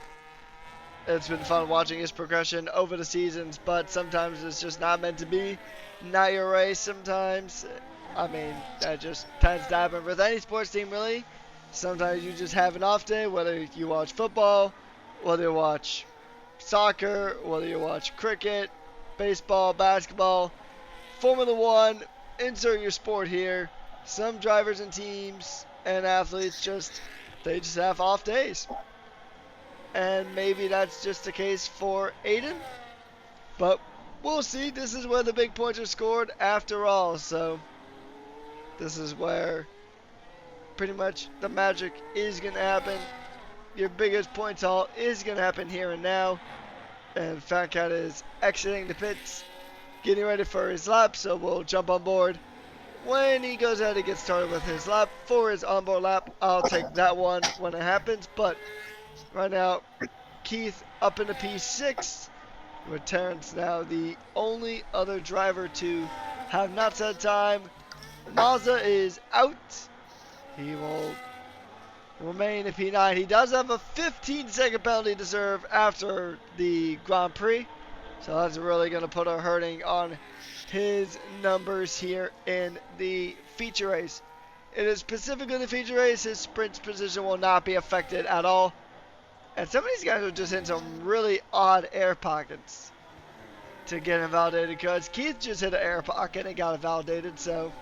It's been fun watching his progression over the seasons, but sometimes it's just not meant to be. Not your race sometimes. I mean, that just tends to happen with any sports team, really. Sometimes you just have an off day, whether you watch football, whether you watch soccer, whether you watch cricket, baseball, basketball, Formula One, insert your sport here. Some drivers and teams and athletes they just have off days. And maybe that's just the case for Aiden. But we'll see. This is where the big points are scored after all. So this is where pretty much the magic is going to happen. Your biggest points haul is going to happen here and now. And Fatcat is exiting the pits, getting ready for his lap. So we'll jump on board when he goes ahead and gets started with his lap. For his onboard lap, I'll take that one when it happens. But right now, Keith up into P6, with Terrence now the only other driver to have not set time. Mazda is out. He will remain in P9. He does have a 15-second penalty to serve after the Grand Prix, so that's really going to put a hurting on his numbers here in the feature race. It is specifically the feature race. His sprint position will not be affected at all. And some of these guys are just in some really odd air pockets to get invalidated, because Keith just hit an air pocket and got invalidated, so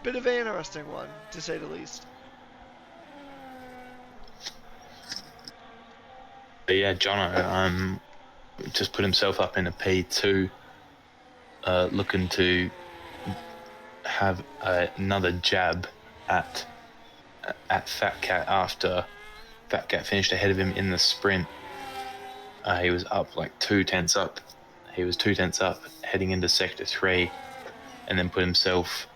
bit of an interesting one, to say the least. But yeah, Jonno just put himself up in a P2, looking to have another jab at Fatcat after Fatcat finished ahead of him in the sprint. He was up like 2 tenths up. He was 2 tenths up heading into sector 3, and then put himself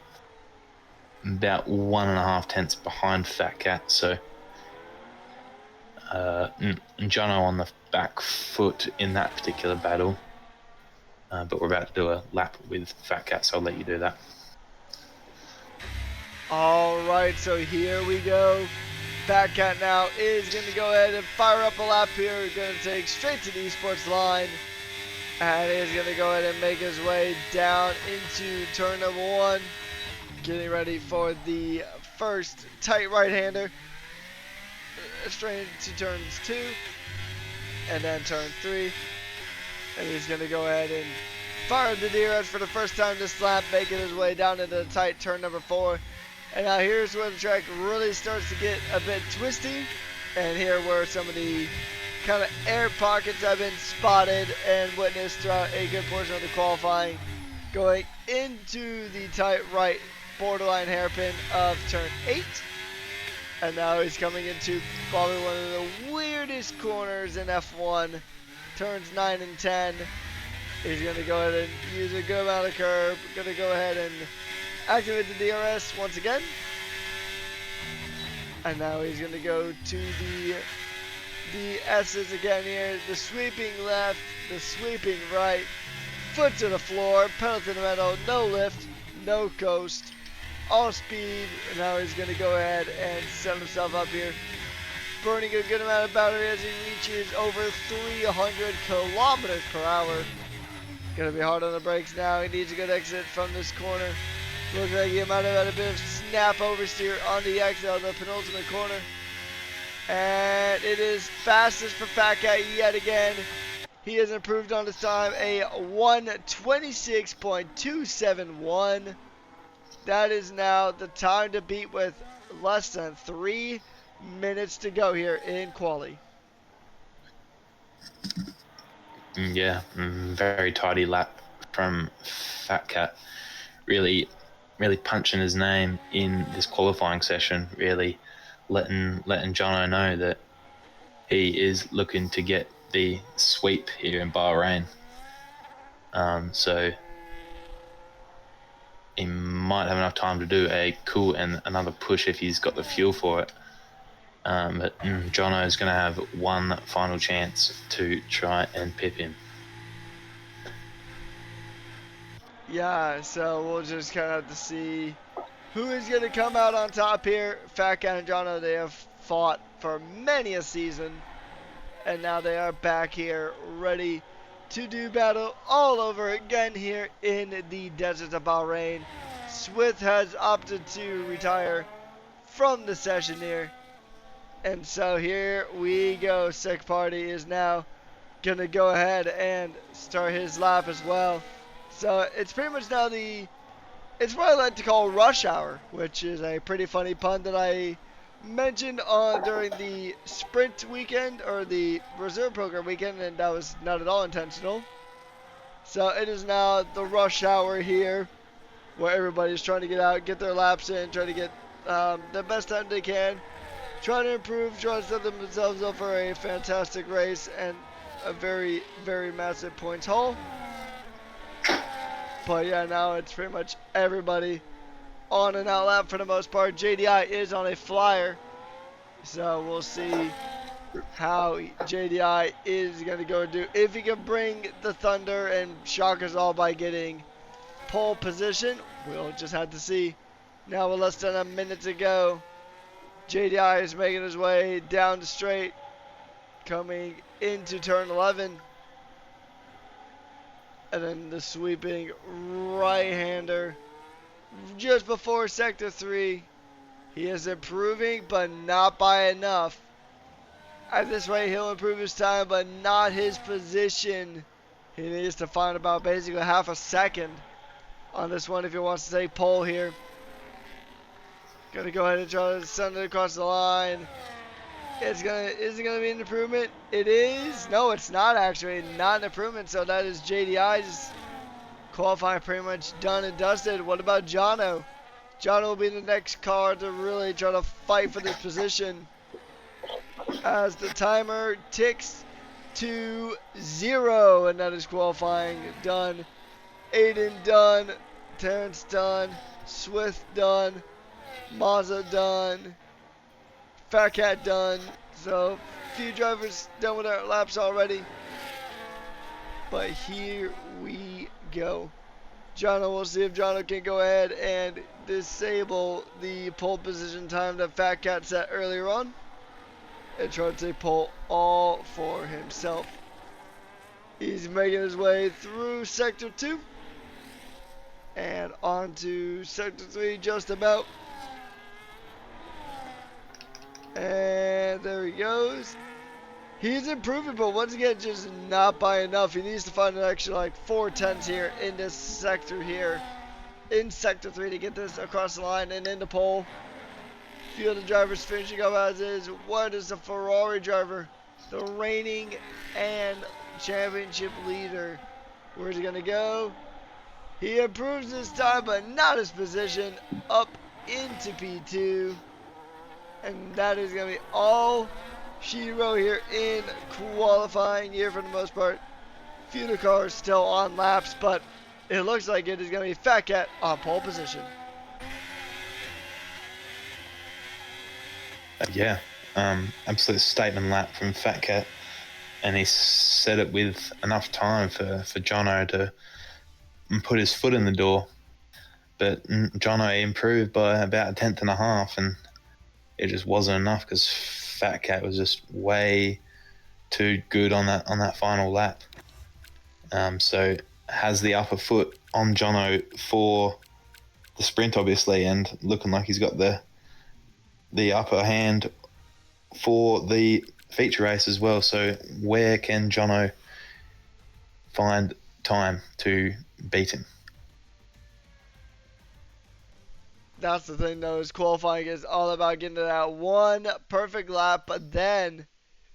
about 1.5 tenths behind Fatcat. So Jonno on the back foot in that particular battle. But we're about to do a lap with Fatcat, so I'll let you do that. Alright, so here we go. Fatcat now is going to go ahead and fire up a lap here. We're going to take straight to the esports line. And he's going to go ahead and make his way down into turn number 1. Getting ready for the first tight right-hander. Straight into turns 2. And then turn 3. And he's going to go ahead and fire the DRS for the first time this lap, making his way down into the tight turn number 4. And now here's where the track really starts to get a bit twisty. And here where some of the kind of air pockets have been spotted and witnessed throughout a good portion of the qualifying. Going into the tight right borderline hairpin of turn 8. And now he's coming into probably one of the weirdest corners in F1. Turns 9 and 10. He's going to go ahead and use a good amount of curb. Going to go ahead and activate the DRS once again. And now he's going to go to the S's again here. The sweeping left, the sweeping right. Foot to the floor, pedal to the metal, no lift, no coast. all speed, and now he's going to go ahead and set himself up here, burning a good amount of battery as he reaches over 300 kilometers per hour. Gonna be hard on the brakes now. He needs a good exit from this corner. Looks like he might have had a bit of snap oversteer on the exit of the penultimate corner. And it is fastest for Fatcat yet again. He has improved on his time, a 1:26.271. That is now the time to beat with less than 3 minutes to go here in quali. Yeah, very tidy lap from Fatcat. Really punching his name in this qualifying session. Really letting Jonno know that he is looking to get the sweep here in Bahrain. So he might have enough time to do a cool and another push if he's got the fuel for it. But Jonno is going to have one final chance to try and pip him. Yeah, so we'll just kind of have to see who is going to come out on top here. Fatcat and Jonno, they have fought for many a season, and now they are back here ready to do battle all over again here in the desert of Bahrain. Swift has opted to retire from the session here. And so here we go. Sick Party is now going to go ahead and start his lap as well. So it's pretty much now it's what I like to call rush hour, which is a pretty funny pun that I mentioned during the sprint weekend or the reserve program weekend, and that was not at all intentional. So it is now the rush hour here, where everybody's trying to get out, get their laps in, try to get the best time they can, try to improve, try to set themselves up for a fantastic race and a very, very massive points haul. But yeah, now it's pretty much everybody on an out lap for the most part. JDI is on a flyer, so we'll see how JDI is going to go and do. If he can bring the thunder and shock us all by getting pole position, we'll just have to see. Now with less than a minute to go, JDI is making his way down the straight, coming into turn 11. And then the sweeping right-hander just before sector 3. He is improving, but not by enough. At this rate, he'll improve his time, but not his position. He needs to find about basically half a second on this one if he wants to take pole here. Gonna go ahead and try to send it across the line. Is it gonna be an improvement? It is. No, it's not actually. Not an improvement. So that is JDI's qualifying pretty much done and dusted. What about Jonno? Jonno will be the next car to really try to fight for this position as the timer ticks to 0, and that is qualifying done. Aiden done. Terrence done. Swift done. Mazza done. Fatcat done. So, a few drivers done with their laps already. But here we go. Jonno, we'll see if Jonno can go ahead and disable the pole position time that Fatcat set earlier on and try to take pole all for himself. He's making his way through sector 2 and onto sector 3 just about. And there he goes. He's improving, but once again, just not by enough. He needs to find an extra like 4/10 here in this sector here. In sector 3 to get this across the line and into pole. Few of the drivers finishing up as is. What is the Ferrari driver? The reigning and championship leader. Where's he going to go? He improves his time, but not his position. Up into P2. And that is going to be all she wrote here in qualifying here for the most part. Few of the cars still on laps, but it looks like it is going to be Fatcat on pole position. Yeah, absolute statement lap from Fatcat, and he said it with enough time for Jonno to put his foot in the door. but Jonno improved by about a tenth and a half, and it just wasn't enough because Fatcat was just way too good on that final lap. So has the upper foot on Jonno for the sprint, obviously, and looking like he's got the upper hand for the feature race as well. So where can Jonno find time to beat him? That's the thing, though, is qualifying is all about getting to that one perfect lap, but then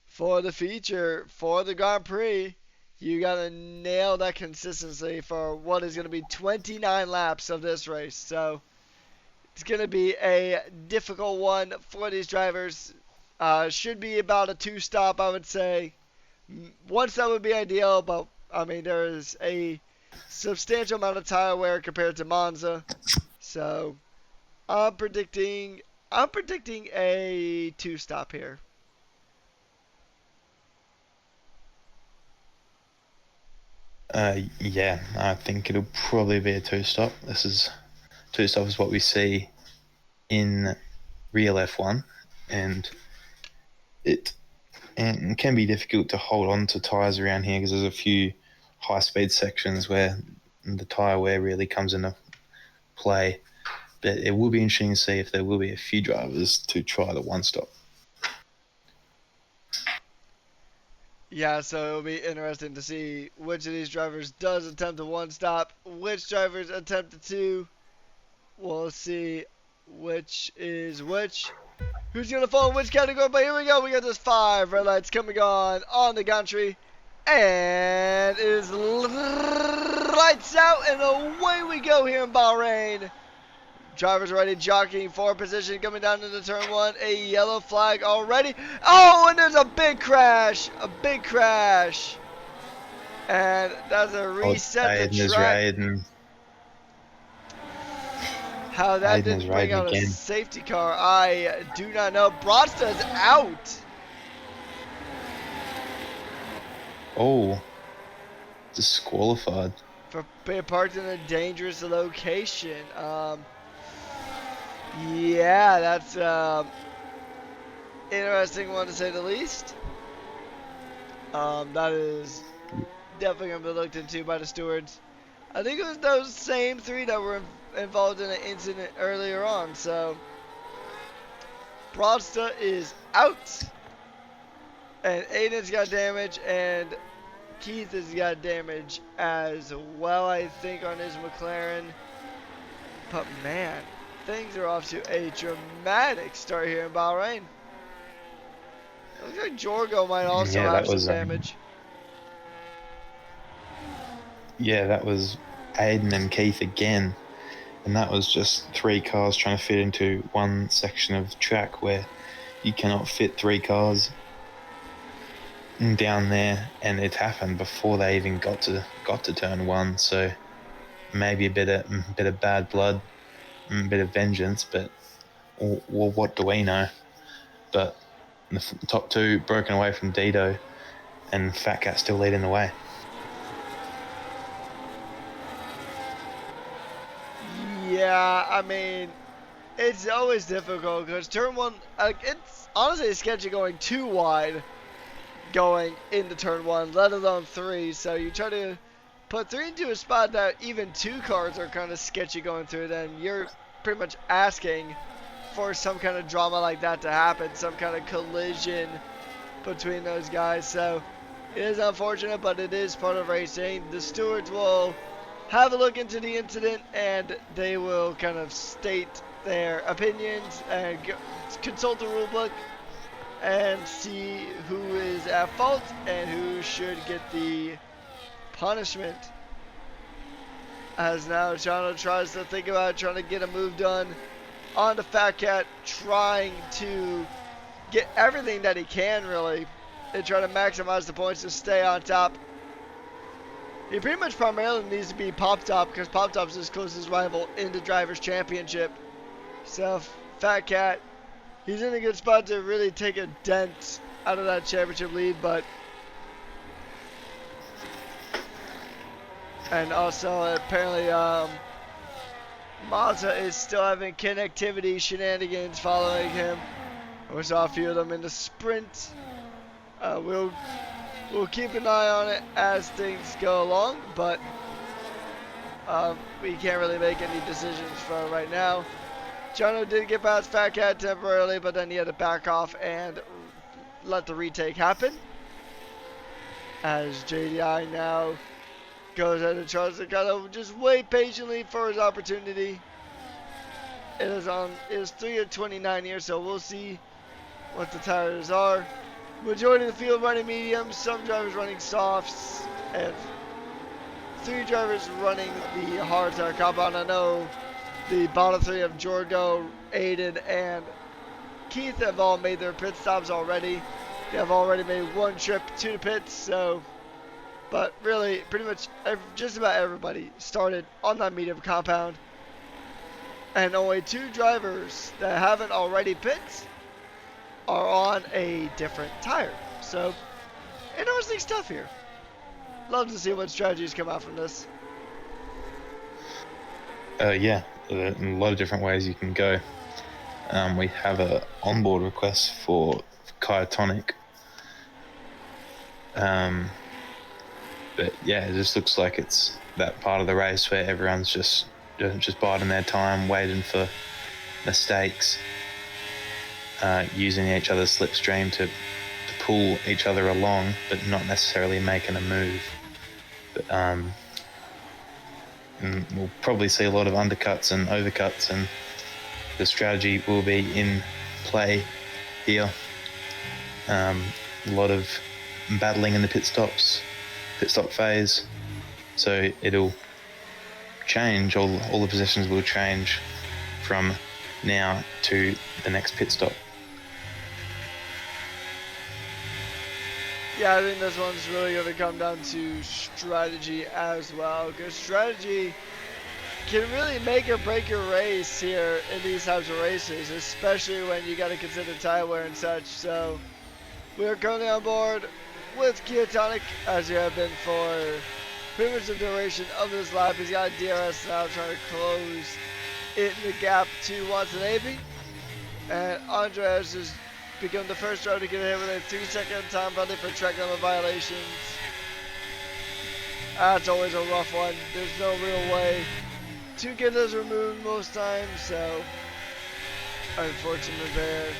for the feature, for the Grand Prix, you got to nail that consistency for what is going to be 29 laps of this race. So it's going to be a difficult one for these drivers. Should be about a 2-stop, I would say. 1 stop would be ideal, but I mean, there is a substantial amount of tire wear compared to Monza. So I'm predicting a 2-stop here. Yeah, I think it'll probably be a 2-stop. Two-stop is what we see in real F1, and it can be difficult to hold on to tyres around here because there's a few high-speed sections where the tyre wear really comes into play. But it will be interesting to see if there will be a few drivers to try the one-stop. Yeah, so it'll be interesting to see which of these drivers does attempt a 1-stop, which drivers attempt a 2. We'll see which is which. Who's going to fall in which category? But here we go. We got this 5 red lights coming on the gantry. And it is lights out and away we go here in Bahrain. Drivers already jockeying for position coming down into turn 1. A yellow flag already. Oh, and there's a big crash. A big crash. And that's a reset the track. How that didn't bring out a safety car, I do not know. Brodsta's out. Oh, disqualified. For being parked in a dangerous location. Yeah, that's interesting one to say the least. That is definitely going to be looked into by the stewards. I think it was those same 3 that were involved in an incident earlier on. So Brodsta is out, and Aiden's got damage, and Keith has got damage as well, I think, on his McLaren. But man, things are off to a dramatic start here in Bahrain. It looks like Jorgo might also have some damage. Yeah, that was Aiden and Keith again. And that was just 3 cars trying to fit into one section of track where you cannot fit 3 cars down there, and it happened before they even got to turn 1. So maybe a bit of bad blood, a bit of vengeance, but well, what do we know? But the top 2 broken away from Dido, and Fatcat still leading the way. Yeah, I mean, it's always difficult because turn 1, it's honestly sketchy going too wide going into turn 1, let alone 3. So you try to put 3 into a spot that even 2 cars are kind of sketchy going through, then you're pretty much asking for some kind of drama like that to happen, some kind of collision between those guys. So it is unfortunate, but it is part of racing. The stewards will have a look into the incident, and they will kind of state their opinions and consult the rule book and see who is at fault and who should get the punishment. As now Jonno tries to think about trying to get a move done on the Fatcat, trying to get everything that he can really and try to maximize the points to stay on top. He pretty much primarily needs to be Pop Top because Pop Top's his closest rival in the Drivers' Championship. So Fatcat, he's in a good spot to really take a dent out of that championship lead, but and also apparently Mazda is still having connectivity shenanigans following him. We saw a few of them in the sprint. We'll keep an eye on it as things go along, but we can't really make any decisions for right now. Jonno did get past Fatcat temporarily, but then he had to back off and let the retake happen. As JDI now goes ahead and tries to kind of just wait patiently for his opportunity. It is 3 of 29 here, so we'll see what the tires are. Majority of the field running mediums, some drivers running softs, and 3 drivers running the hard tire compound. I know the bottom 3 of Jonno, Aiden, and Keith have all made their pit stops already. They have already made 1 trip to the pits, so, but really, pretty much just about everybody started on that medium compound. And only 2 drivers that haven't already pit are on a different tire. So, interesting stuff here. Love to see what strategies come out from this. Yeah, a lot of different ways you can go. We have a onboard request for Kyotonic. But yeah, it just looks like it's that part of the race where everyone's just biding their time, waiting for mistakes, using each other's slipstream to pull each other along, but not necessarily making a move. But and we'll probably see a lot of undercuts and overcuts, and the strategy will be in play here. A lot of battling in the pit stop phase, so it'll change, all the positions will change from now to the next pit stop. Yeah, I think this one's really going to come down to strategy as well, because strategy can really make or break your race here in these types of races, especially when you got to consider tire wear and such. So we're currently on board with Kyotonic, as you have been for pretty much the duration of this lap. He's got DRS now trying to close in the gap to Watanabe, and Andres has become the first driver to get hit with a 3-second time penalty for track limit violations. That's always a rough one. There's no real way to get those removed most times, so unfortunate there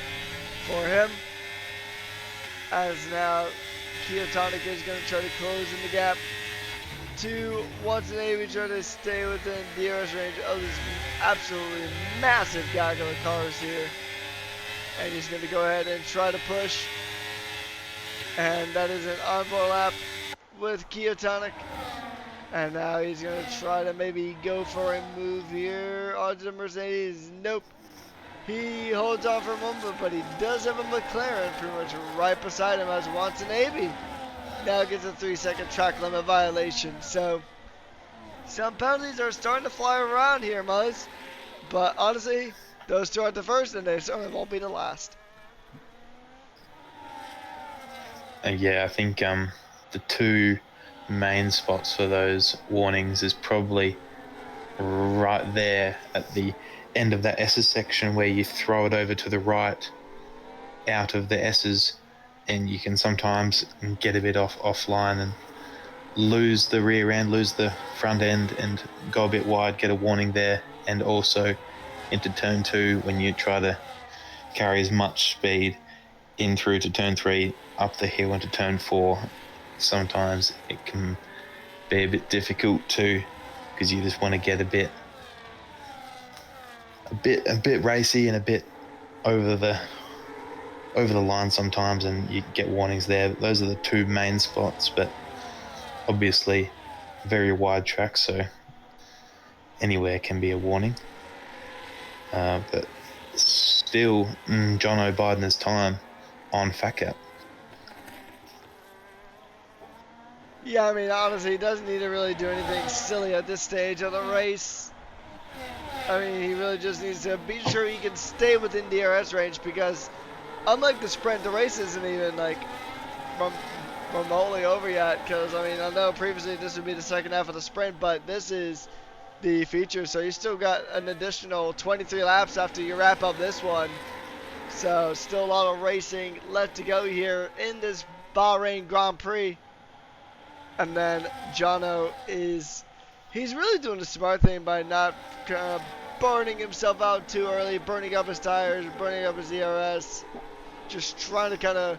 for him. As now Kyotonic is going to try to close in the gap to Watanabe, try to stay within DRS range of this absolutely massive gaggle of cars here. And he's going to go ahead and try to push. And that is an onboard lap with Kyotonic. And now he's going to try to maybe go for a move here onto the Mercedes. Nope. He holds on for a moment, but he does have a McLaren pretty much right beside him as Watanabe now gets a 3-second track limit violation. So some penalties are starting to fly around here, Muzz. But honestly, those 2 aren't the first, and they certainly won't be the last. Yeah, I think the 2 main spots for those warnings is probably right there at the end of that S's section, where you throw it over to the right out of the S's, and you can sometimes get a bit offline and lose the rear end, lose the front end, and go a bit wide, get a warning there. And also into turn 2, when you try to carry as much speed in through to turn 3, up the hill into turn 4, sometimes it can be a bit difficult too, because you just want to get a bit racy and a bit over the line sometimes, and you get warnings there. Those are the 2 main spots, but obviously very wide track, so anywhere can be a warning. But still, Jonno biding his time on Fatcat. Yeah, I mean, honestly, he doesn't need to really do anything silly at this stage of the race. I mean, he really just needs to be sure he can stay within DRS range, because unlike the sprint, the race isn't even like remotely over yet. Because I mean, I know previously this would be the second half of the sprint, but this is the feature. So you still got an additional 23 laps after you wrap up this one. So still a lot of racing left to go here in this Bahrain Grand Prix. And then Jonno he's really doing the smart thing by not burning himself out too early, burning up his tires, burning up his ERS, just trying to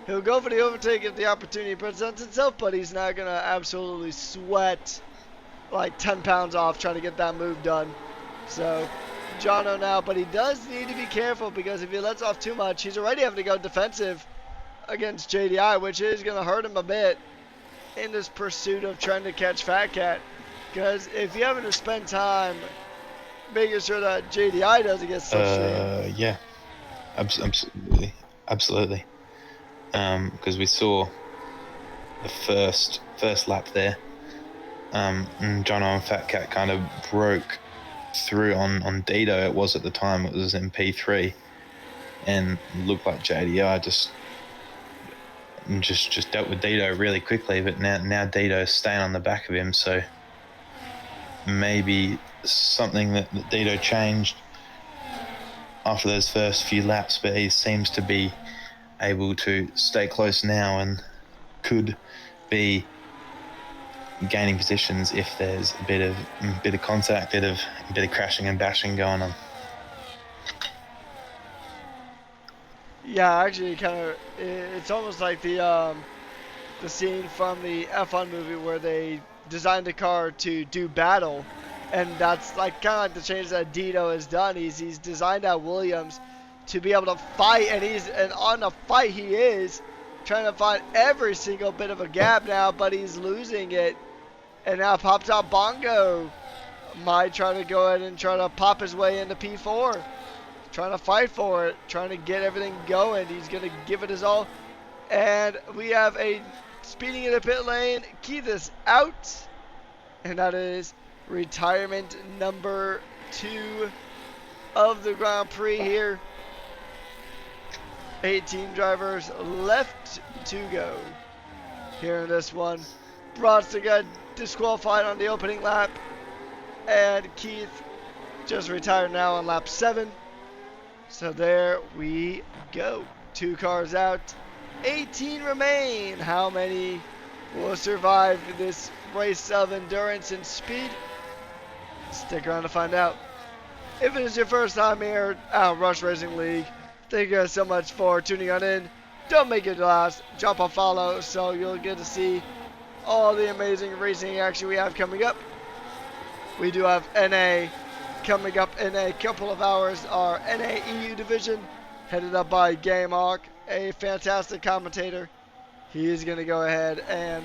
he'll go for the overtake if the opportunity presents itself, but he's not going to absolutely sweat like 10 pounds off trying to get that move done. So Jonno now, but he does need to be careful because if he lets off too much, he's already having to go defensive against JDI, which is going to hurt him a bit in this pursuit of trying to catch Fatcat. Because if you having to spend time making sure that JDI doesn't get such yeah, absolutely. Because we saw the first lap there, and Jonno and Fatcat kind of broke through on Dito. It was at the time, it was in P3, and looked like JDI just dealt with Dito really quickly. But now Dito's staying on the back of him, so maybe something that Dito changed after those first few laps, but he seems to be able to stay close now and could be gaining positions if there's a bit of contact, bit of crashing and bashing going on. Yeah, actually, it's almost like the scene from the F1 movie where they designed the car to do battle, and that's like kind of like the change that Dito has done. He's designed out Williams to be able to fight, and on the fight he is trying to find every single bit of a gap now, but he's losing it. And now Pop Top Bongo might try to go ahead and try to pop his way into P4. Trying to fight for it, trying to get everything going. He's going to give it his all. And we have a speeding in the pit lane. Keith is out. And that is retirement number 2 of the Grand Prix here. 18 drivers left to go here in this one. Bronson got disqualified on the opening lap, and Keith just retired now on lap 7. So there we go. 2 cars out, 18 remain. How many will survive this race of endurance and speed? Stick around to find out. If it is your first time here at Rush Racing League, thank you guys so much for tuning on in. Don't make it last. Drop a follow so you'll get to see all the amazing racing action we have coming up. We do have NA coming up in a couple of hours. Our NA EU division headed up by Gamehawk, a fantastic commentator. He is going to go ahead and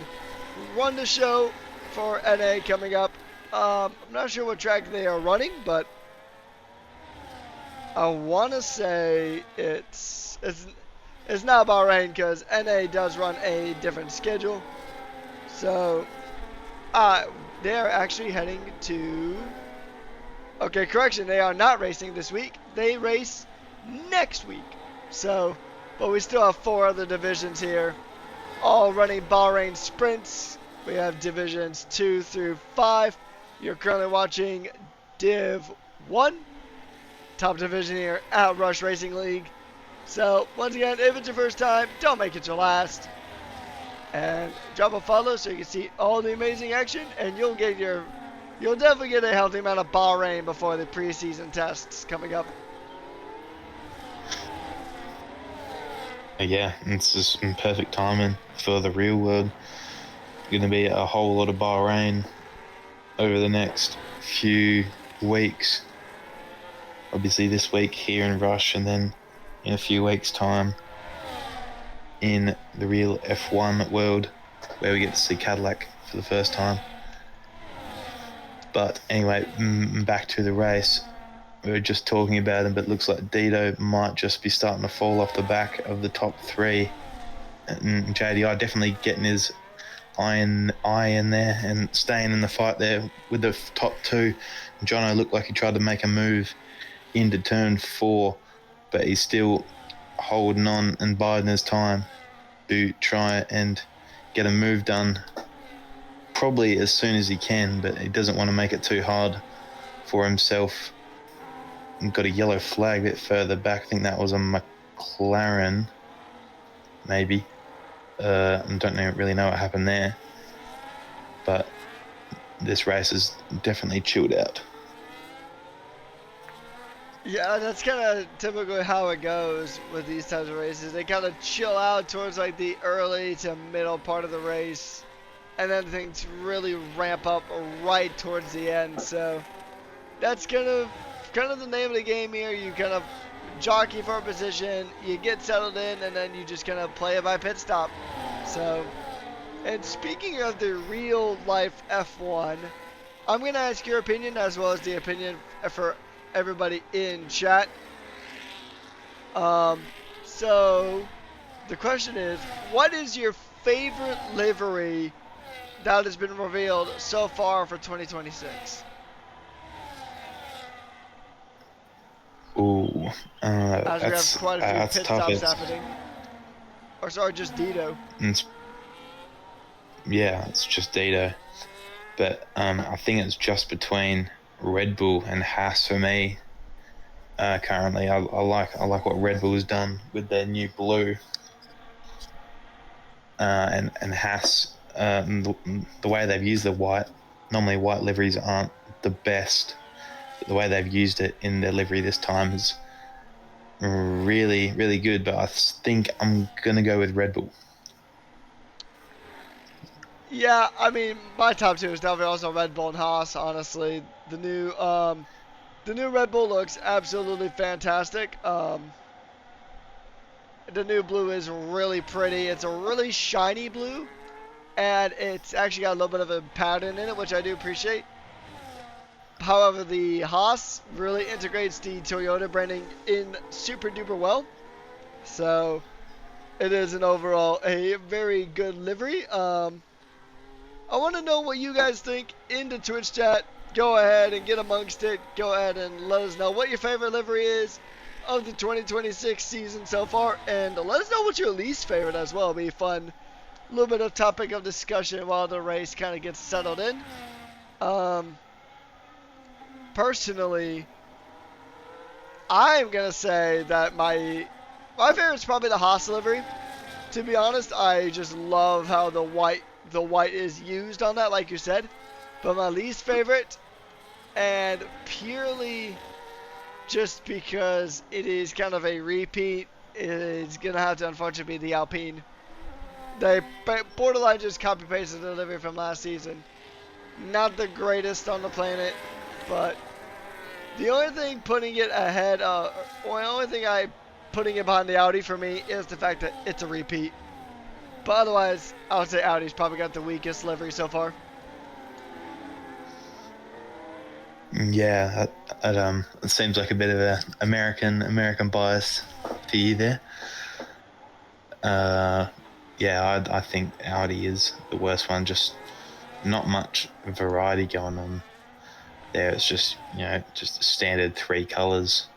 run the show for NA coming up. I'm not sure what track they are running, but I want to say it's not Bahrain because NA does run a different schedule. So they're actually heading to... Okay, correction, they are not racing this week. They race next week. So, but we still have 4 other divisions here, all running Bahrain sprints. We have divisions 2 through 5. You're currently watching Div1, top division here at Rush Racing League. So, once again, if it's your first time, don't make it your last. And drop a follow so you can see all the amazing action, and you'll definitely get a healthy amount of Bahrain before the preseason tests coming up. Yeah, it's just perfect timing for the real world. Going to be a whole lot of Bahrain over the next few weeks. Obviously this week here in Rush, and then in a few weeks' time in the real F1 world, where we get to see Cadillac for the first time. But anyway, back to the race. We were just talking about him, but it looks like Dito might just be starting to fall off the back of the top 3. And JDI definitely getting his eye in there and staying in the fight there with the top 2. Jonno looked like he tried to make a move into turn 4, but he's still holding on and biding his time to try and get a move done probably as soon as he can, but he doesn't want to make it too hard for himself. And got a yellow flag a bit further back. I think that was a McLaren, maybe. I don't really know what happened there, but this race is definitely chilled out. Yeah, that's kind of typically how it goes with these types of races. They kind of chill out towards like the early to middle part of the race, and then things really ramp up right towards the end. So that's kind of the name of the game here. You kind of jockey for a position, you get settled in, and then you just kind of play it by pit stop. So, and speaking of the real life F1, I'm going to ask your opinion as well as the opinion for everybody in chat. So the question is, what is your favorite livery that has been revealed so far for 2026? Ooh, As we have quite a few that's pit tough. stops happening. Or sorry, just Dito. It's just Dito. But I think it's just between Red Bull and Haas for me. Currently, I like what Red Bull has done with their new blue, and Haas, the way they've used the white. Normally, white liveries aren't the best. But the way they've used it in their livery this time is really, really good. But I think I'm gonna go with Red Bull. Yeah, I mean, my top two is definitely also Red Bull and Haas. Honestly, the new Red Bull looks absolutely fantastic. The new blue is really pretty. It's a really shiny blue, and it's actually got a little bit of a pattern in it, which I do appreciate. However, the Haas really integrates the Toyota branding in super duper well. So it is an overall a very good livery. I want to know what you guys think in the Twitch chat. Go ahead and get amongst it. Go ahead and let us know what your favorite livery is of the 2026 season so far, and let us know what your least favorite as well. It'll be fun. A little bit of topic of discussion while the race kind of gets settled in. Personally, I'm gonna say that my favorite is probably the Haas livery. To be honest, I just love how the white is used on that, like you said. But my least favorite, and purely just because it is kind of a repeat, is gonna have to unfortunately be the Alpine. They borderline just copy pasted the livery from last season. Not the greatest on the planet, but the only thing putting it ahead, or the only thing putting it behind the Audi for me is the fact that it's a repeat. But otherwise, I would say Audi's probably got the weakest livery so far. Yeah, it seems like a bit of a American bias for you there. I think Audi is the worst one. Just not much variety going on there. It's just just the standard three colors.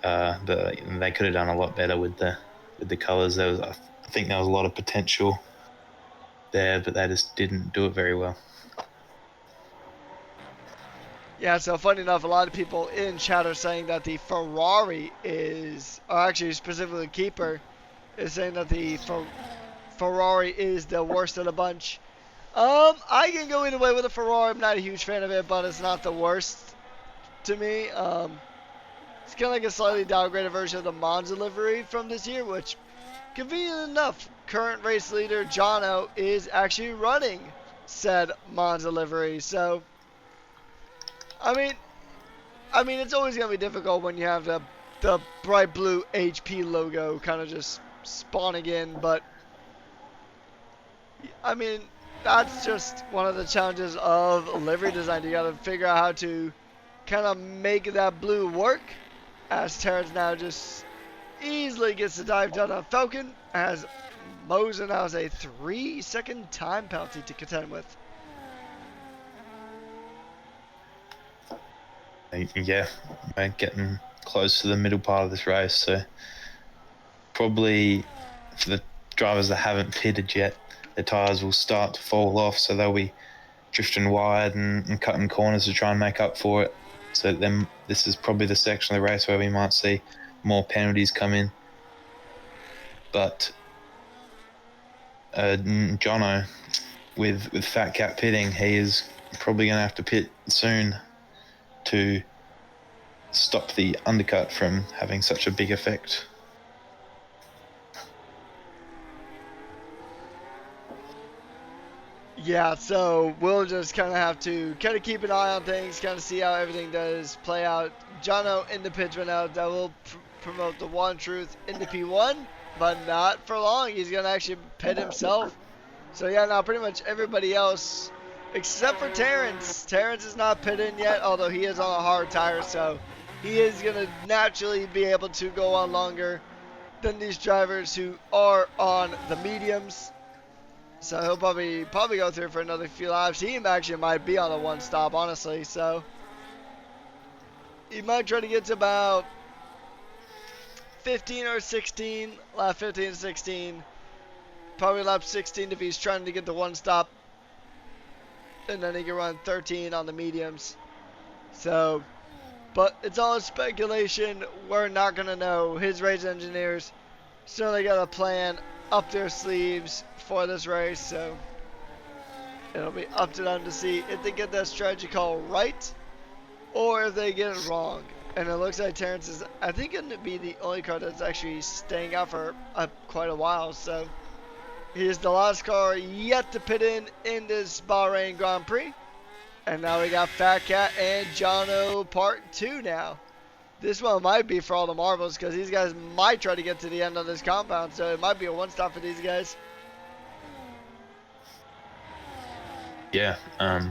They could have done a lot better with the colors. I think there was a lot of potential there, but they just didn't do it very well. Yeah, so funny enough, a lot of people in chat are saying that the Ferrari or actually specifically Keeper, is saying that the Ferrari is the worst of the bunch. I can go either way with the Ferrari. I'm not a huge fan of it, but it's not the worst to me. It's kind of like a slightly downgraded version of the Monza livery from this year, which, convenient enough, current race leader Jonno is actually running said Monza livery. So, I mean, it's always gonna be difficult when you have the bright blue HP logo kind of just spawning in, but I mean, that's just one of the challenges of livery design. You gotta figure out how to kind of make that blue work. As Terrence now just easily gets the dive done on Falcon, as Mosen now has a 3-second time penalty to contend with. Yeah, we're getting close to the middle part of this race, so probably for the drivers that haven't pitted yet, their tyres will start to fall off, so they'll be drifting wide and cutting corners to try and make up for it. So then this is probably the section of the race where we might see more penalties come in. But Jonno, with Fatcat pitting, he is probably going to have to pit soon to stop the undercut from having such a big effect. Yeah, so we'll just kind of have to kind of keep an eye on things, kind of see how everything does play out. Jonno in the pits right now, that will promote the one truth into P1, but not for long. He's going to actually pit himself. So yeah, now pretty much everybody else, except for Terrence. Terrence is not pitting yet, although he is on a hard tire, so he is going to naturally be able to go on longer than these drivers who are on the mediums. So he'll probably go through for another few laps. He actually might be on the one stop, honestly. So he might try to get to about 15 or 16, lap 15 and 16. Probably lap 16 if he's trying to get the one stop. And then he can run 13 on the mediums. So, but it's all speculation. We're not going to know. His race engineers certainly got a plan up their sleeves for this race, so it'll be up to them to see if they get that strategy call right or if they get it wrong. And it looks like Terrence is, I think, going to be the only car that's actually staying out for quite a while. So he is the last car yet to pit in this Bahrain Grand Prix. And now we got Fatcat and Jonno Part 2 now. This one might be for all the marbles because these guys might try to get to the end of this compound. So it might be a one stop for these guys. Yeah, I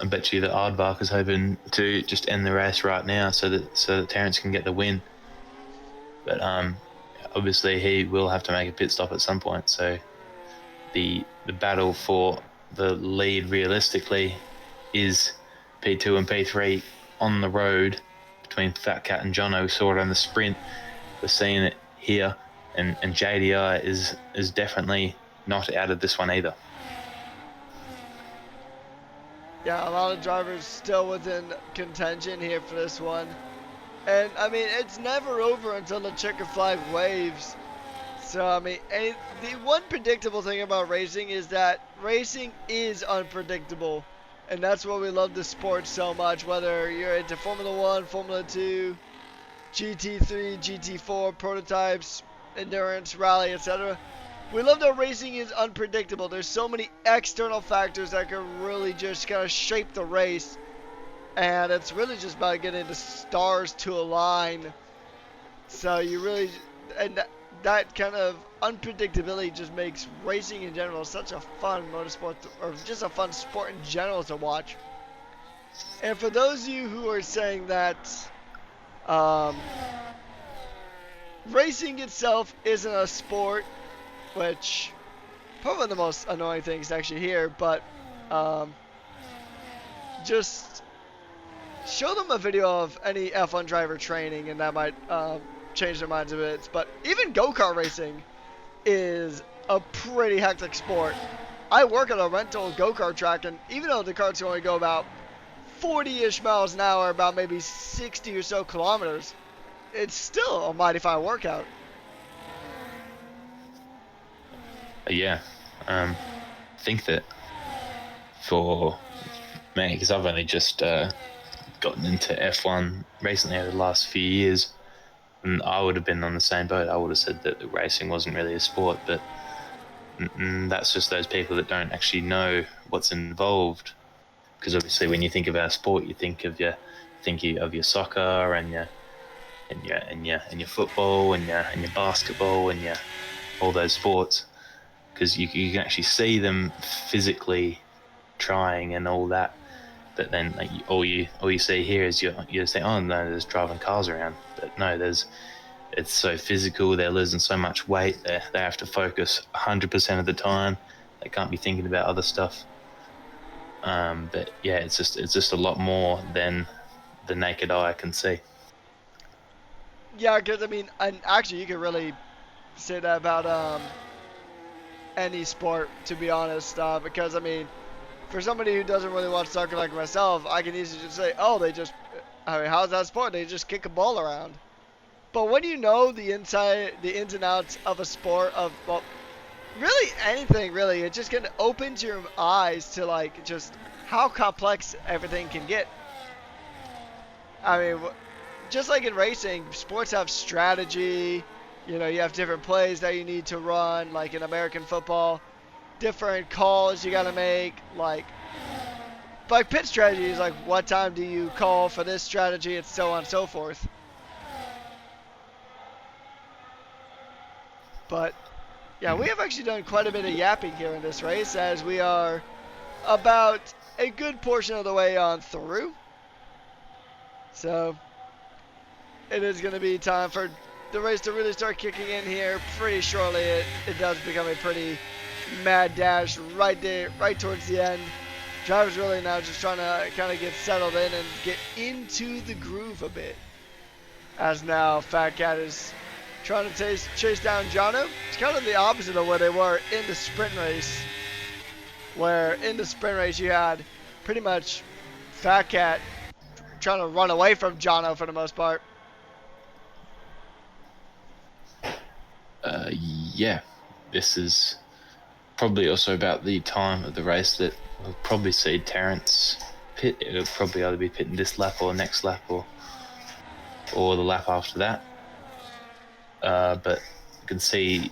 bet you that Aardvark is hoping to just end the race right now so that Terrence can get the win. But obviously he will have to make a pit stop at some point. So the battle for the lead realistically is P2 and P3 on the road between Fatcat and Jonno. We saw it on the sprint. We're seeing it here, and JDI is definitely not out of this one either. Yeah, a lot of drivers still within contention here for this one. And, I mean, it's never over until the checker flag waves. So, I mean, the one predictable thing about racing is that racing is unpredictable. And that's why we love the sport so much, whether you're into Formula 1, Formula 2, GT3, GT4, prototypes, endurance, rally, etc. We love that racing is unpredictable. There's so many external factors that can really just kind of shape the race. And it's really just about getting the stars to align. So you really, and that kind of unpredictability just makes racing in general such a fun motorsport, or just a fun sport in general to watch. And for those of you who are saying that racing itself isn't a sport, which probably the most annoying things to actually hear, but just show them a video of any F1 driver training and that might change their minds a bit. But even go-kart racing is a pretty hectic sport. I work at a rental go-kart track, and even though the karts only go about 40-ish miles an hour, about maybe 60 or so kilometers, it's still a mighty fine workout. Yeah, I think that for me, because I've only just gotten into F1 recently over the last few years, and I would have been on the same boat. I would have said that the racing wasn't really a sport, but that's just those people that don't actually know what's involved. Because obviously, when you think about sport, you think of your soccer and your football and your basketball and your all those sports, because you can actually see them physically trying and all that. But then all you see here is you say, oh no, there's driving cars around. But no, it's so physical. They're losing so much weight. They have to focus 100% of the time. They can't be thinking about other stuff. But yeah, it's just a lot more than the naked eye can see. Yeah, because I mean, and actually, you could really say that about any sport, to be honest. Because, I mean, for somebody who doesn't really watch soccer like myself, I can easily just say, oh, I mean, how's that sport? They just kick a ball around. But when you know the ins and outs of a sport, of, well, really anything, really, it just kind of opens your eyes to, like, just how complex everything can get. I mean, just like in racing, sports have strategy. You know, you have different plays that you need to run, like in American football. Different calls you got to make, like pit strategy is like, what time do you call for this strategy, and so on and so forth. But yeah, we have actually done quite a bit of yapping here in this race, as we are about a good portion of the way on through. So it is going to be time for the race to really start kicking in here pretty shortly. It does become a pretty mad dash right there, right towards the end. Drivers really now just trying to kind of get settled in and get into the groove a bit. As now Fatcat is trying to chase down Jonno. It's kind of the opposite of where they were in the sprint race. Where in the sprint race you had pretty much Fatcat trying to run away from Jonno for the most part. Yeah, this is probably also about the time of the race that we'll probably see Terrence pit. It'll probably either be pitting this lap or next lap or the lap after that. But you can see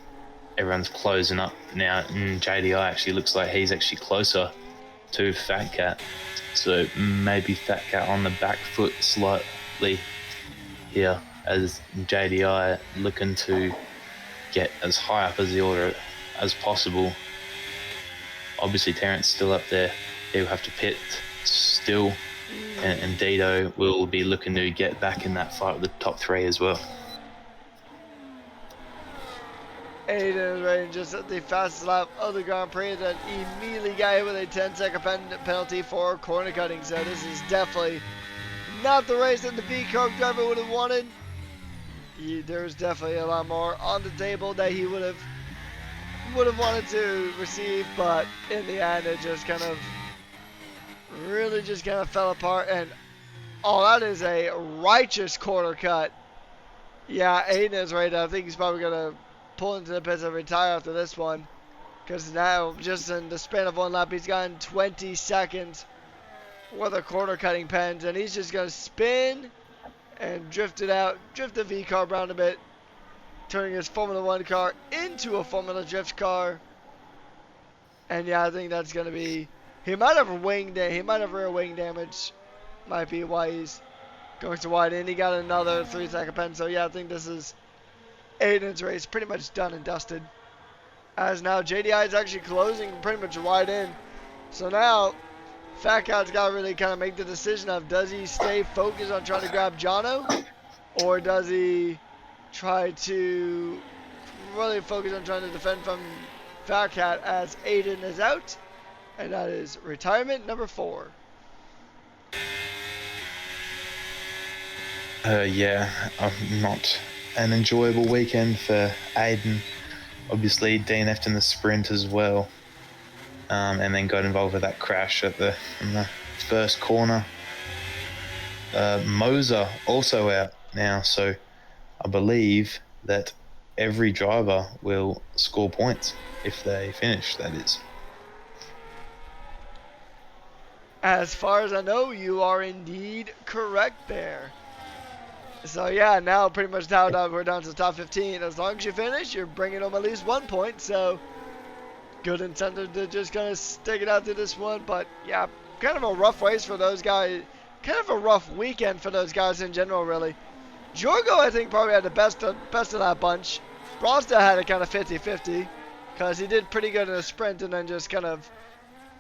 everyone's closing up now, and JDI actually looks like he's actually closer to Fatcat. So maybe Fatcat on the back foot slightly here, as JDI looking to get as high up as the order as possible. Obviously Terrence still up there. He'll have to pit still, and Dito will be looking to get back in that fight with the top three as well. Aiden is ready just at the fastest lap of the Grand Prix, then immediately got hit with a 10-second penalty for corner cutting. So this is definitely not the race that the V-Carb driver would have wanted. There's definitely a lot more on the table that he would have wanted to receive, but in the end it just kind of really just kind of fell apart. And oh, that is a righteous corner cut. Yeah, Aiden is right. I think he's probably gonna pull into the pits and retire after this one, because now just in the span of one lap he's gotten 20 seconds worth of corner cutting pens, and he's just gonna spin and drift the V-Carb around a bit, turning his Formula 1 car into a Formula Drift car. And yeah, I think that's going to be, he might have rear wing damage, might be why he's going to wide in. He got another 3-second pen, so yeah, I think this is Aiden's race pretty much done and dusted. As now JDI is actually closing pretty much wide in. So now Fatcat's got to really kind of make the decision of, does he stay focused on trying to grab Jonno, or does he try to really focus on trying to defend from Fatcat, as Aiden is out, and that is retirement number 4. Yeah, not an enjoyable weekend for Aiden. Obviously DNF'd in the sprint as well, and then got involved with that crash in the first corner. Moser also out now, so I believe that every driver will score points if they finish, that is. As far as I know, you are indeed correct there. So yeah, now pretty much now we're down to the top 15. As long as you finish, you're bringing home at least 1 point. So good incentive to just kind of stick it out to this one. But yeah, kind of a rough race for those guys. Kind of a rough weekend for those guys in general, really. Jorgo, I think, probably had the best of that bunch. Bronsta had it kind of 50-50, because he did pretty good in the sprint and then just kind of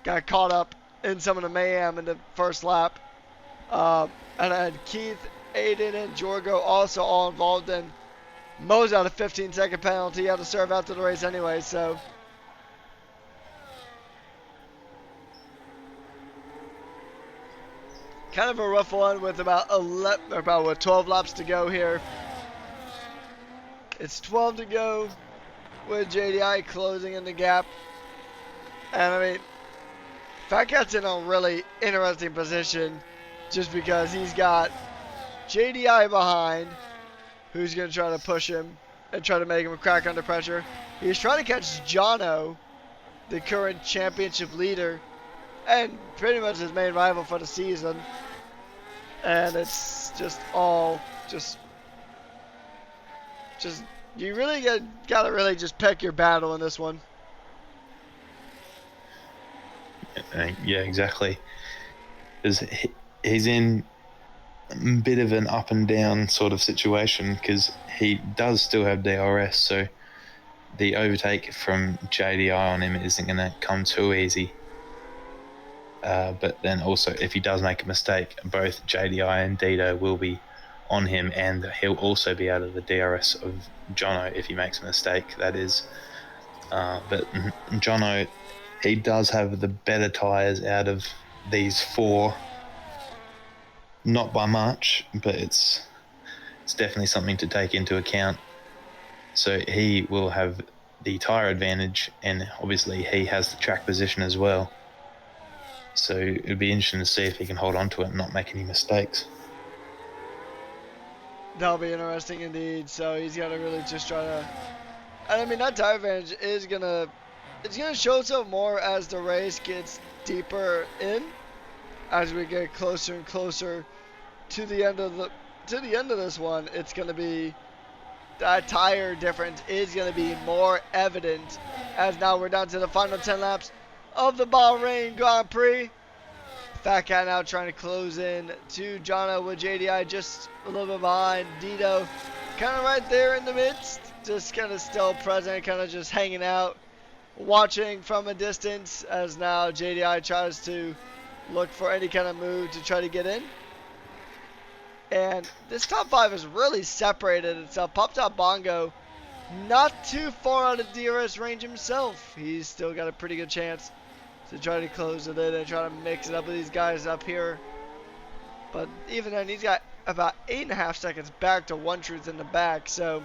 got caught up in some of the mayhem in the first lap. And then Keith, Aiden, and Jorgo also all involved in. Mo's out a 15-second penalty. He had to serve after the race anyway, so. Kind of a rough one with about 12 laps to go here. It's 12 to go. with JDI closing in the gap. And I mean, Fatcat's in a really interesting position just because he's got JDI behind, who's going to try to push him and try to make him crack under pressure. He's trying to catch Jonno, the current championship leader, and pretty much his main rival for the season. And it's just all just you really gotta really just pick your battle in this one. Yeah, exactly. Because he's in a bit of an up and down sort of situation because he does still have DRS, so the overtake from JDI on him isn't going to come too easy. But then also, if he does make a mistake, both JDI and Dido will be on him, and he'll also be out of the DRS of Jonno if he makes a mistake, that is. But Jonno, he does have the better tyres out of these four. Not by much, but it's definitely something to take into account. So he will have the tyre advantage, and obviously he has the track position as well. So it'd be interesting to see if he can hold on to it and not make any mistakes. That'll be interesting indeed. So he's got to really just try to. And I mean, that tire advantage is gonna show itself more as the race gets deeper in, as we get closer and closer to the end of this one. It's gonna be that tire difference is gonna be more evident, as now we're down to the final 10 laps of the Bahrain Grand Prix. Fatcat now trying to close in to Jonno with JDI just a little bit behind. Dido kind of right there in the midst, just kind of still present, kind of just hanging out, watching from a distance, as now JDI tries to look for any kind of move to try to get in. And this top 5 has really separated itself. Pop Top Bongo not too far out of DRS range himself. He's still got a pretty good chance to try to close it in and try to mix it up with these guys up here. But even then, he's got about 8.5 seconds back to One Truth in the back. So,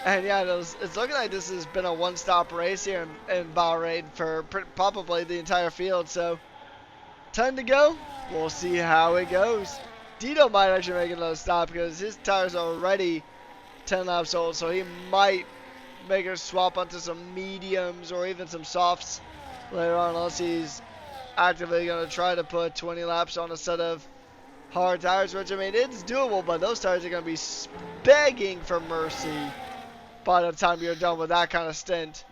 and yeah, it's looking like this has been a one-stop race here in Bahrain for probably the entire field. So, time to go. We'll see how it goes. Dido might actually make another stop because his tires are already 10 laps old, so he might make a swap onto some mediums or even some softs later on, unless he's actively going to try to put 20 laps on a set of hard tires, which, I mean, it's doable, but those tires are going to be begging for mercy by the time you're done with that kind of stint.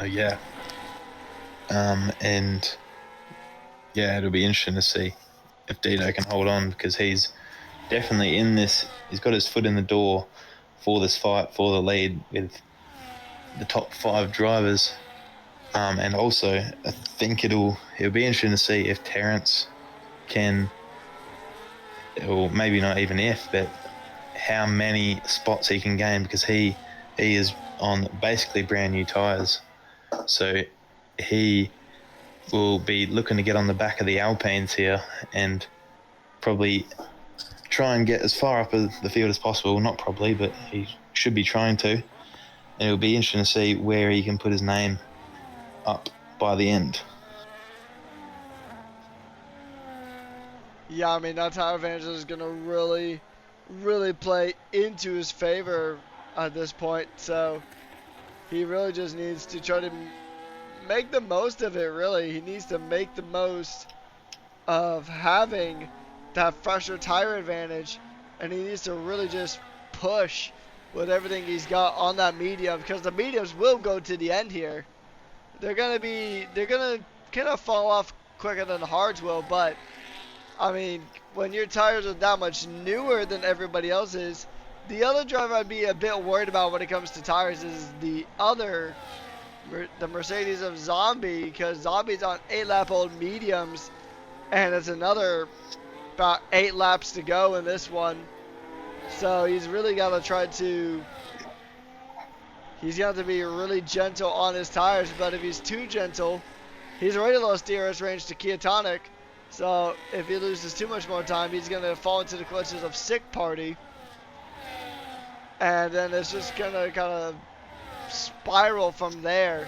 Yeah. And yeah, it'll be interesting to see if Dido can hold on, because he's definitely in this. He's got his foot in the door for this fight for the lead with the top 5 drivers. And also, I think it'll be interesting to see if Terrence can, or maybe not even if, but how many spots he can gain, because he is on basically brand new tyres. So he will be looking to get on the back of the Alpines here and probably try and get as far up the field as possible. Not probably, but he should be trying to. And it'll be interesting to see where he can put his name up by the end. Yeah, I mean, that tire advantage is going to really, really play into his favor at this point. So he really just needs to try to make the most of it, really. He needs to make the most of having that fresher tire advantage, and he needs to really just push with everything he's got on that medium, because the mediums will go to the end here. They're gonna kind of fall off quicker than the hards will, but I mean, when your tires are that much newer than everybody else's, the other driver I'd be a bit worried about when it comes to tires is the Mercedes of Zombie, because Zombie's on 8-lap old mediums, and it's another about 8 laps to go in this one. So he's really got to try to, he's got to be really gentle on his tires, but if he's too gentle, he's already lost DRS range to Keatonic. So if he loses too much more time, he's going to fall into the clutches of Sick Party. and then it's just gonna kind of spiral from there.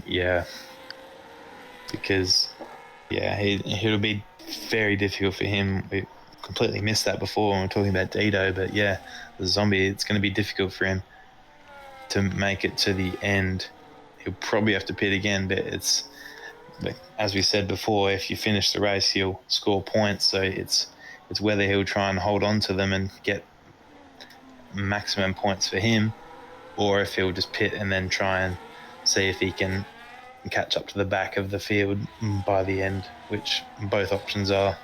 Yeah, because it'll be very difficult for him. We completely missed that before when we were talking about Dido, but yeah, the zombie, it's going to be difficult for him to make it to the end. He'll probably have to pit again, but it's, as we said before, if you finish the race, he'll score points. So it's whether he'll try and hold on to them and get maximum points for him, or if he'll just pit and then try and see if he can catch up to the back of the field by the end, which both options are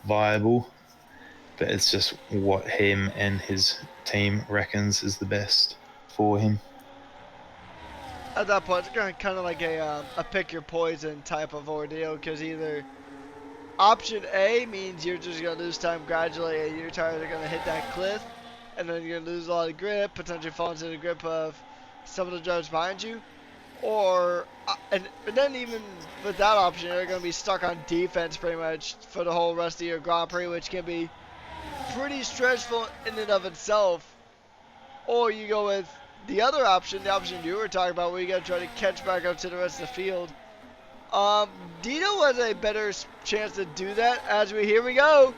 viable. But it's just what him and his team reckons is the best for him. At that point, it's kind of like a pick your poison type of ordeal, because either option A means you're just going to lose time gradually and your tires are going to hit that cliff, and then you're going to lose a lot of grip, potentially fall into the grip of some of the drivers behind you. Or, and then even with that option, you're going to be stuck on defense pretty much for the whole rest of your Grand Prix, which can be pretty stressful in and of itself. Or you go with the other option, the option you were talking about, where you got to try to catch back up to the rest of the field. Dino has a better chance to do that, as here we go.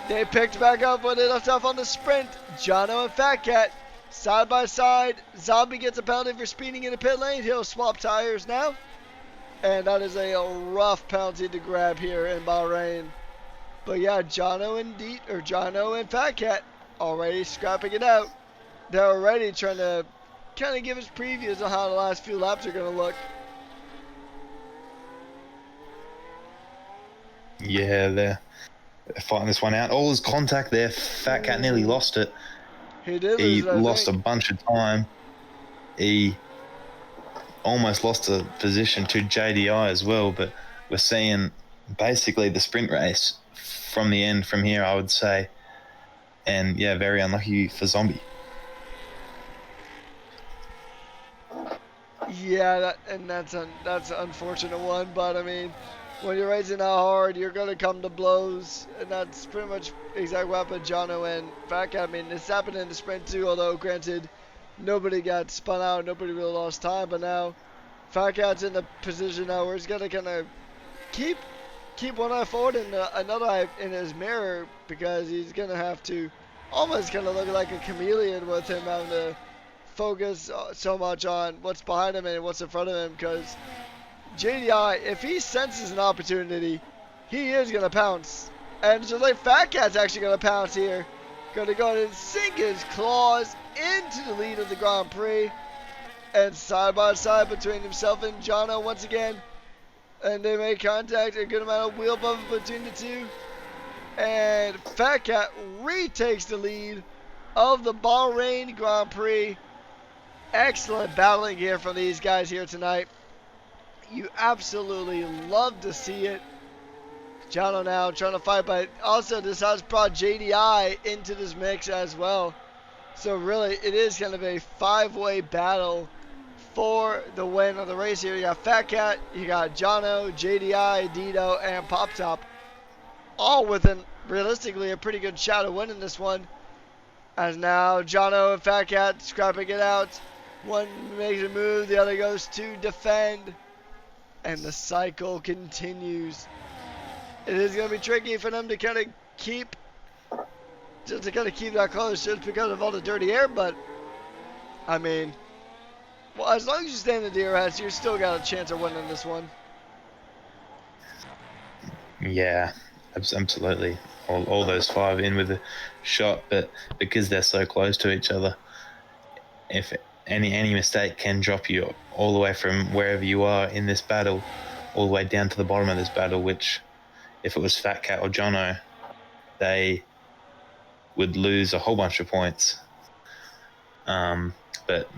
They picked back up when they left off on the sprint. Jonno and Fatcat side by side. Zombie gets a penalty for speeding in the pit lane. He'll swap tires now. And that is a rough penalty to grab here in Bahrain. But yeah, Jonno and Fatcat already scrapping it out. They're already trying to kind of give us previews on how the last few laps are going to look. Yeah, they're fighting this one out. All his contact there, Fatcat nearly lost it. He did He lose it, lost a bunch of time. He almost lost a position to JDI as well, but we're seeing basically the sprint race from the end from here, I would say. And yeah, very unlucky for Zombie. Yeah, that's an unfortunate one, but I mean, when you're racing that hard, you're gonna come to blows, and that's pretty much exactly what happened to Jonno and Fatcat. I mean, this happened in the sprint too, although granted, nobody got spun out, nobody really lost time, but now Fatcat's in the position now where he's gonna kind of keep one eye forward and another eye in his mirror, because he's gonna have to almost kind of look like a chameleon with him having to focus so much on what's behind him and what's in front of him, because JDI, if he senses an opportunity, he is going to pounce. And just like Fatcat's actually going to pounce here, going to go and sink his claws into the lead of the Grand Prix. And side by side between himself and Jonno once again. And they make contact, a good amount of wheel bump between the two. And Fatcat retakes the lead of the Bahrain Grand Prix. Excellent battling here from these guys here tonight. You absolutely love to see it. Jonno now trying to fight, but also this has brought JDI into this mix as well. So really, it is kind of a five-way battle for the win of the race here. You got Fatcat, you got Jonno, JDI, Dido, and Pop Top, all within realistically a pretty good shot of winning this one. As now Jonno and Fatcat scrapping it out. One makes a move, the other goes to defend. And the cycle continues. It is going to be tricky for them to kind of keep that close just because of all the dirty air, but I mean, well, as long as you stay in the DRS, you're still got a chance of winning this one. Yeah, absolutely. All those five in with a shot, but because they're so close to each other, if any mistake can drop you all the way from wherever you are in this battle all the way down to the bottom of this battle, which if it was Fatcat or Jonno, they would lose a whole bunch of points. But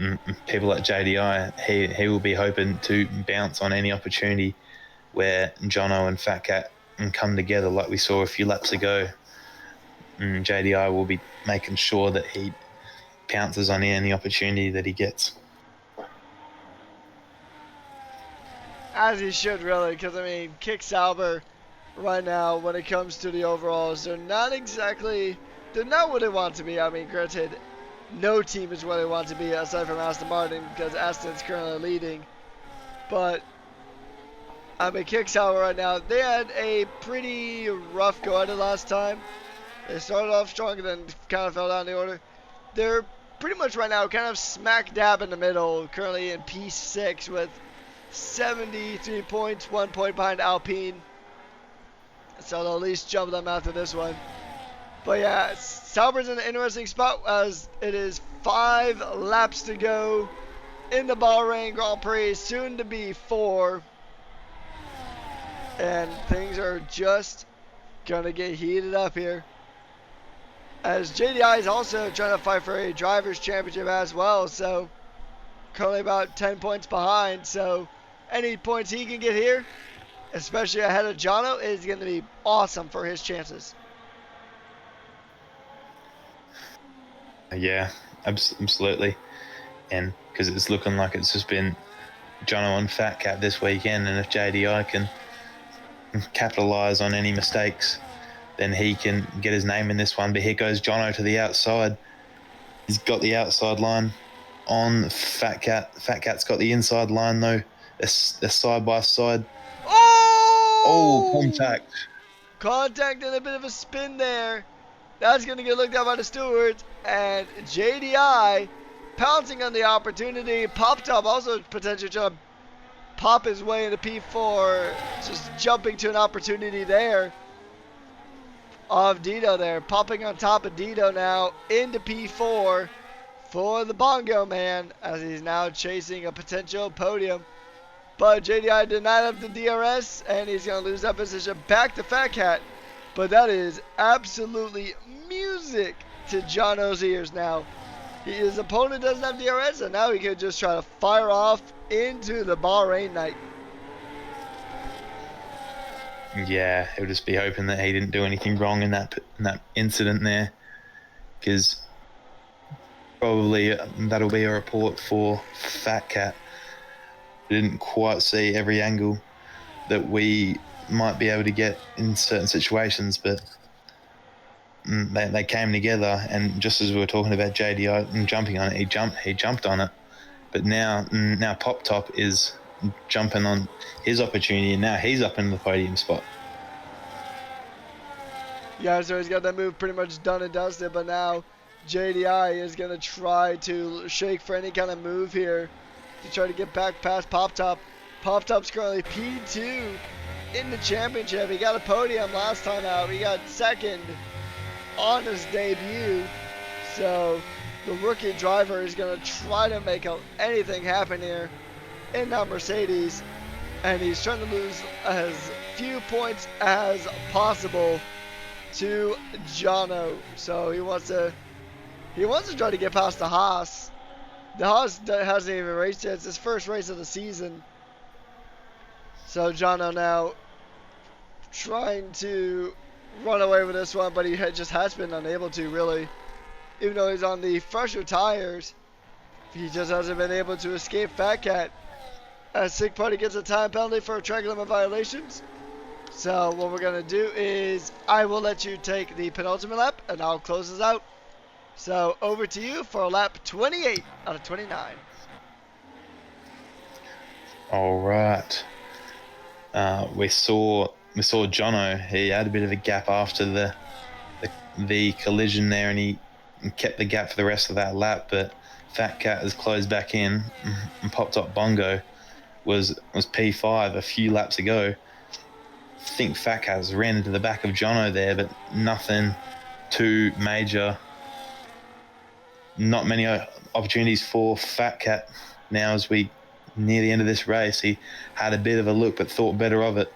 people like JDI, he will be hoping to bounce on any opportunity where Jonno and Fatcat come together like we saw a few laps ago. JDI will be making sure that he pounces on any opportunity that he gets. As he should, really, because I mean, Kick Sauber right now when it comes to the overalls. They're not what they want to be. I mean, granted, no team is where they want to be aside from Aston Martin because Aston's currently leading. But I mean, kick Sauber right now, they had a pretty rough go at it last time. They started off strong and then kind of fell down the order. They're pretty much right now kind of smack dab in the middle, currently in P6 with 73 points, 1 point behind Alpine. So they'll at least jump them after this one. But yeah, Sauber's in an interesting spot as it is 5 laps to go in the Bahrain Grand Prix, soon to be 4. And things are just going to get heated up here. As JDI is also trying to fight for a driver's championship as well, so currently about 10 points behind. So any points he can get here, especially ahead of Jonno, is going to be awesome for his chances. Yeah, absolutely. And because it's looking like it's just been Jonno and Fatcat this weekend, and if JDI can capitalise on any mistakes, then he can get his name in this one. But here goes Jonno to the outside. He's got the outside line on Fatcat. Fatcat's got the inside line though. They're side by side. Oh, contact. Contact and a bit of a spin there. That's going to get looked at by the stewards. And JDI pouncing on the opportunity. Popped up, also potentially trying to pop his way into P4. Just jumping to an opportunity there of Dito there. Popping on top of Dito now into P4 for the Bongo Man as he's now chasing a potential podium. But JDI did not have the DRS and he's going to lose that position back to Fatcat. But that is absolutely music to Jonno's ears now. His opponent doesn't have DRS, and now he can just try to fire off into the Bahrain night. Yeah, he'll just be hoping that he didn't do anything wrong in that incident there, because probably that'll be a report for Fatcat. Didn't quite see every angle that we might be able to get in certain situations, but they came together, and just as we were talking about JDI and jumping on it, he jumped on it. But now Pop Top is jumping on his opportunity, and now he's up in the podium spot. Yeah, so he's got that move pretty much done and dusted, but now JDI is going to try to shake for any kind of move here to try to get back past Pop Top. Pop Top's currently P2 in the championship. He got a podium last time out. He got second on his debut. So the rookie driver is going to try to make anything happen here in that Mercedes. And he's trying to lose as few points as possible to Jonno. So he wants to try to get past the Haas. The Haas hasn't even raced yet. It's his first race of the season. So Jonno now trying to run away with this one, but he just has been unable to, really. Even though he's on the fresher tires, he just hasn't been able to escape Fatcat. As Sick Party gets a time penalty for track limit violations. So what we're going to do is I will let you take the penultimate lap, and I'll close this out. So over to you for lap 28 out of 29. All right. We saw Jonno. He had a bit of a gap after the collision there, and he kept the gap for the rest of that lap. But Fatcat has closed back in, and Pop Top Bongo was P5 a few laps ago. I think Fatcat ran into the back of Jonno there, but nothing too major. Not many opportunities for Fatcat now as we near the end of this race. He had a bit of a look but thought better of it,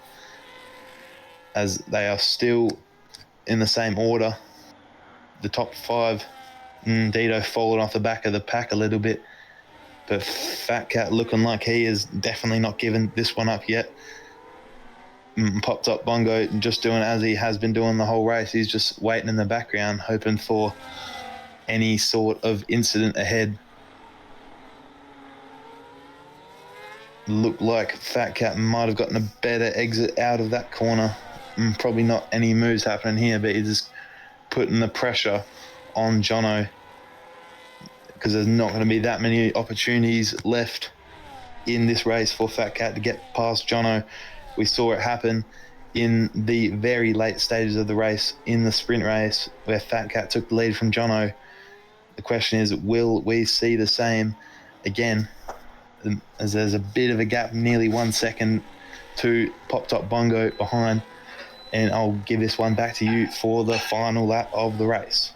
as they are still in the same order. The top 5, Dito fallen off the back of the pack a little bit, but Fatcat looking like he is definitely not giving this one up yet. Popped up Bongo just doing as he has been doing the whole race. He's just waiting in the background, hoping for any sort of incident ahead. Looked like Fatcat might have gotten a better exit out of that corner probably not any moves happening here, but he's just putting the pressure on Jonno because there's not going to be that many opportunities left in this race for Fatcat to get past Jonno. We saw it happen in the very late stages of the race in the sprint race where Fatcat took the lead from Jonno. The question is, will we see the same again? As there's a bit of a gap, nearly 1 second to Pop Top Bongo behind. And I'll give this one back to you for the final lap of the race.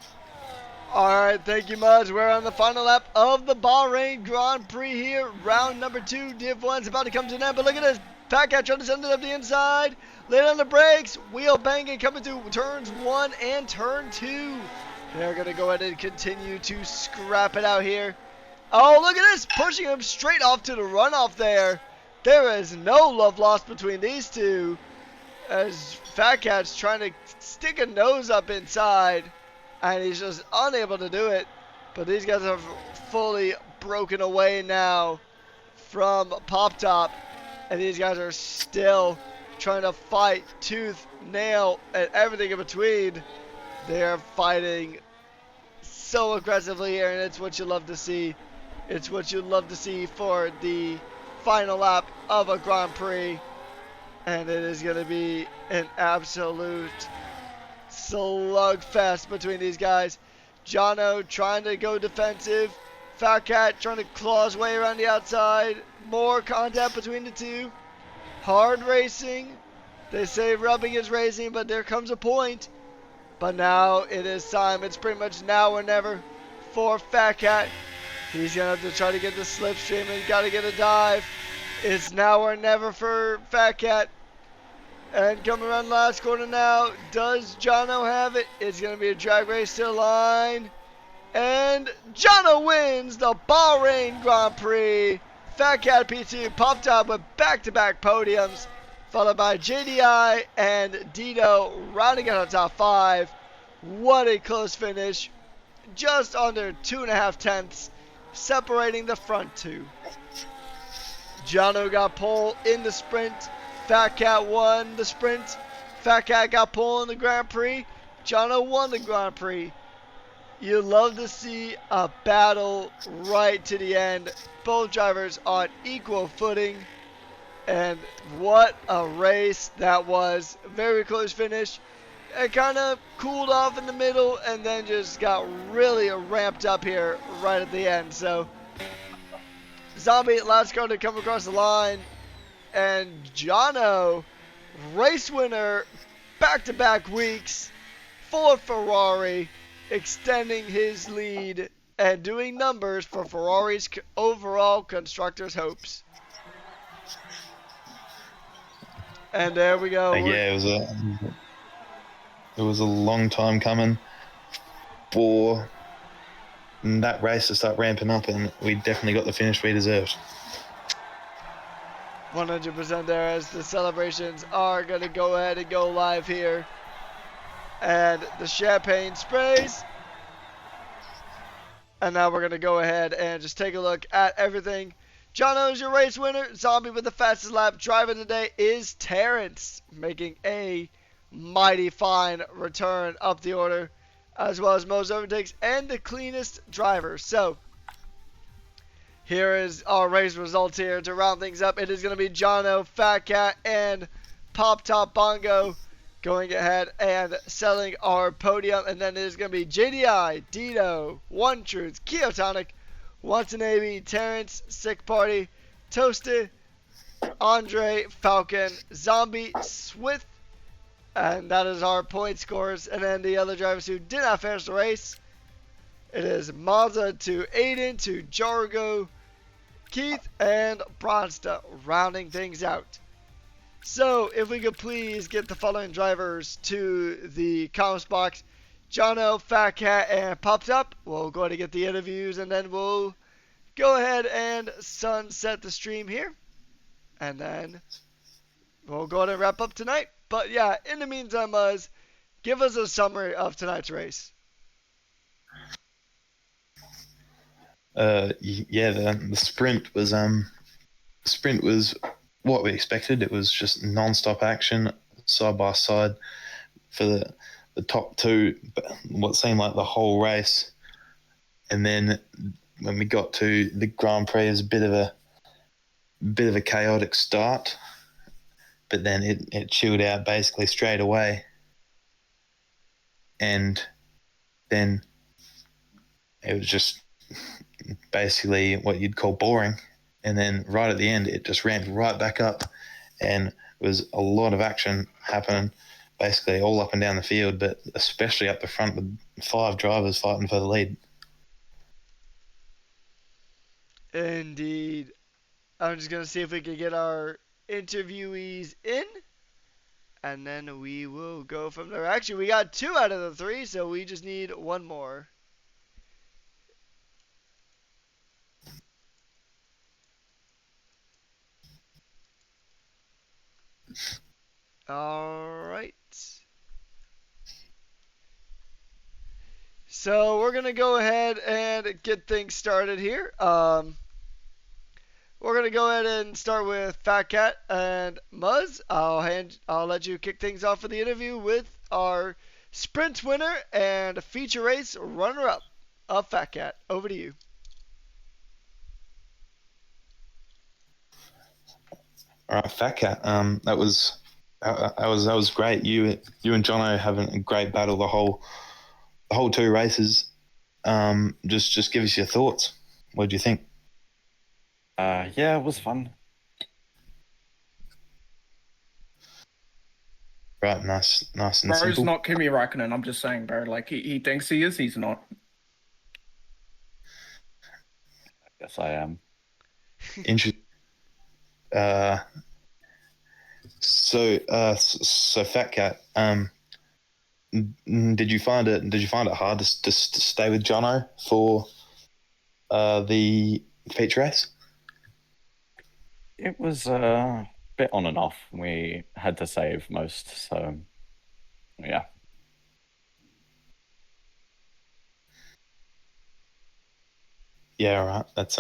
All right, thank you much. We're on the final lap of the Bahrain Grand Prix here. Round number 2, Div 1's about to come to an end, but look at this. Fatcat trying to send it up the inside. Late on the brakes. Wheel banging coming through turns 1 and turn 2. They're going to go ahead and continue to scrap it out here. Oh, look at this. Pushing him straight off to the runoff there. There is no love lost between these two. As Fatcat's trying to stick a nose up inside. And he's just unable to do it. But these guys are fully broken away now from Pop Top. And these guys are still trying to fight tooth, nail, and everything in between. They're fighting so aggressively here, and it's what you love to see. It's what you love to see for the final lap of a Grand Prix. And it is going to be an absolute slugfest between these guys. Jonno trying to go defensive. Fatcat trying to claw his way around the outside. More contact between the two. Hard racing. They say rubbing is racing, but there comes a point. But now it is time. It's pretty much now or never for Fatcat. He's going to have to try to get the slipstream and got to get a dive. It's now or never for Fatcat. And coming around the last corner now, does Jonno have it? It's going to be a drag race to the line. And Jonno wins the Bahrain Grand Prix. Fatcat P2 Pop Top with back-to-back podiums, followed by JDI and Dito rounding out the top 5. What a close finish. Just under 2.5 tenths, separating the front two. Jonno got pole in the sprint. Fatcat won the sprint. Fatcat got pole in the Grand Prix. Jonno won the Grand Prix. You love to see a battle right to the end. Both drivers on equal footing. And what a race that was. Very close finish. It kind of cooled off in the middle and then just got really ramped up here right at the end. So, Zombie, last car to come across the line. And Jonno, race winner, back-to-back weeks for Ferrari, extending his lead and doing numbers for Ferrari's overall constructors' hopes. And there we go. Yeah, it was a long time coming for that race to start ramping up, and we definitely got the finish we deserved. 100% there, as the celebrations are going to go ahead and go live here. And the champagne sprays. And now we're going to go ahead and just take a look at everything. Jonno is your race winner. Zombie with the fastest lap. Driver today is Terrence, making a mighty fine return up the order, as well as most overtakes and the cleanest driver. So, here is our race results here to round things up. It is going to be Jonno, Fatcat, and Pop Top Bongo going ahead and selling our podium. And then it is going to be JDI, Dito, One Truth, Keotonic, Watanabe, Terrence, Sick Party, Toasted, Andre, Falcon, Zombie, Swift. And that is our point scores. And then the other drivers who did not finish the race. It is Mazda to Aiden to Jargo, Keith, and Bronsta rounding things out. So, if we could please get the following drivers to the comments box. Jonno, Fatcat, and Pop Top. We'll go ahead and get the interviews, and then we'll go ahead and sunset the stream here. And then we'll go ahead and wrap up tonight. But yeah, in the meantime, give us a summary of tonight's race. Yeah, the sprint was what we expected. It was just non-stop action, side by side for the top two, what seemed like the whole race. And then when we got to the Grand Prix, it was a bit of a chaotic start, but then it chilled out basically straight away. And then it was just basically what you'd call boring. And then right at the end, it just ramped right back up, and it was a lot of action happening basically all up and down the field, but especially up the front with 5 drivers fighting for the lead. Indeed. I'm just going to see if we can get our interviewees in, and then we will go from there. Actually, we got 2 out of the 3, so we just need 1 more. All right. So we're going to go ahead and get things started here. We're going to go ahead and start with Fatcat and Muzz. I'll let you kick things off for the interview with our sprint winner and feature race runner-up of Fatcat. Over to you. All right, Fatcat. That was great. You and Jonno having a great battle the whole 2 races. Just give us your thoughts. What do you think? Yeah, it was fun. Right, nice and Bro's simple. not Kimi Räikkönen. I'm just saying, bro. Like he thinks he is. He's not. Yes, I am. Interesting. So Fatcat. Did you find it hard to stay with Jonno for the feature race? It was a bit on and off. We had to save most, so yeah. Yeah, all right. That's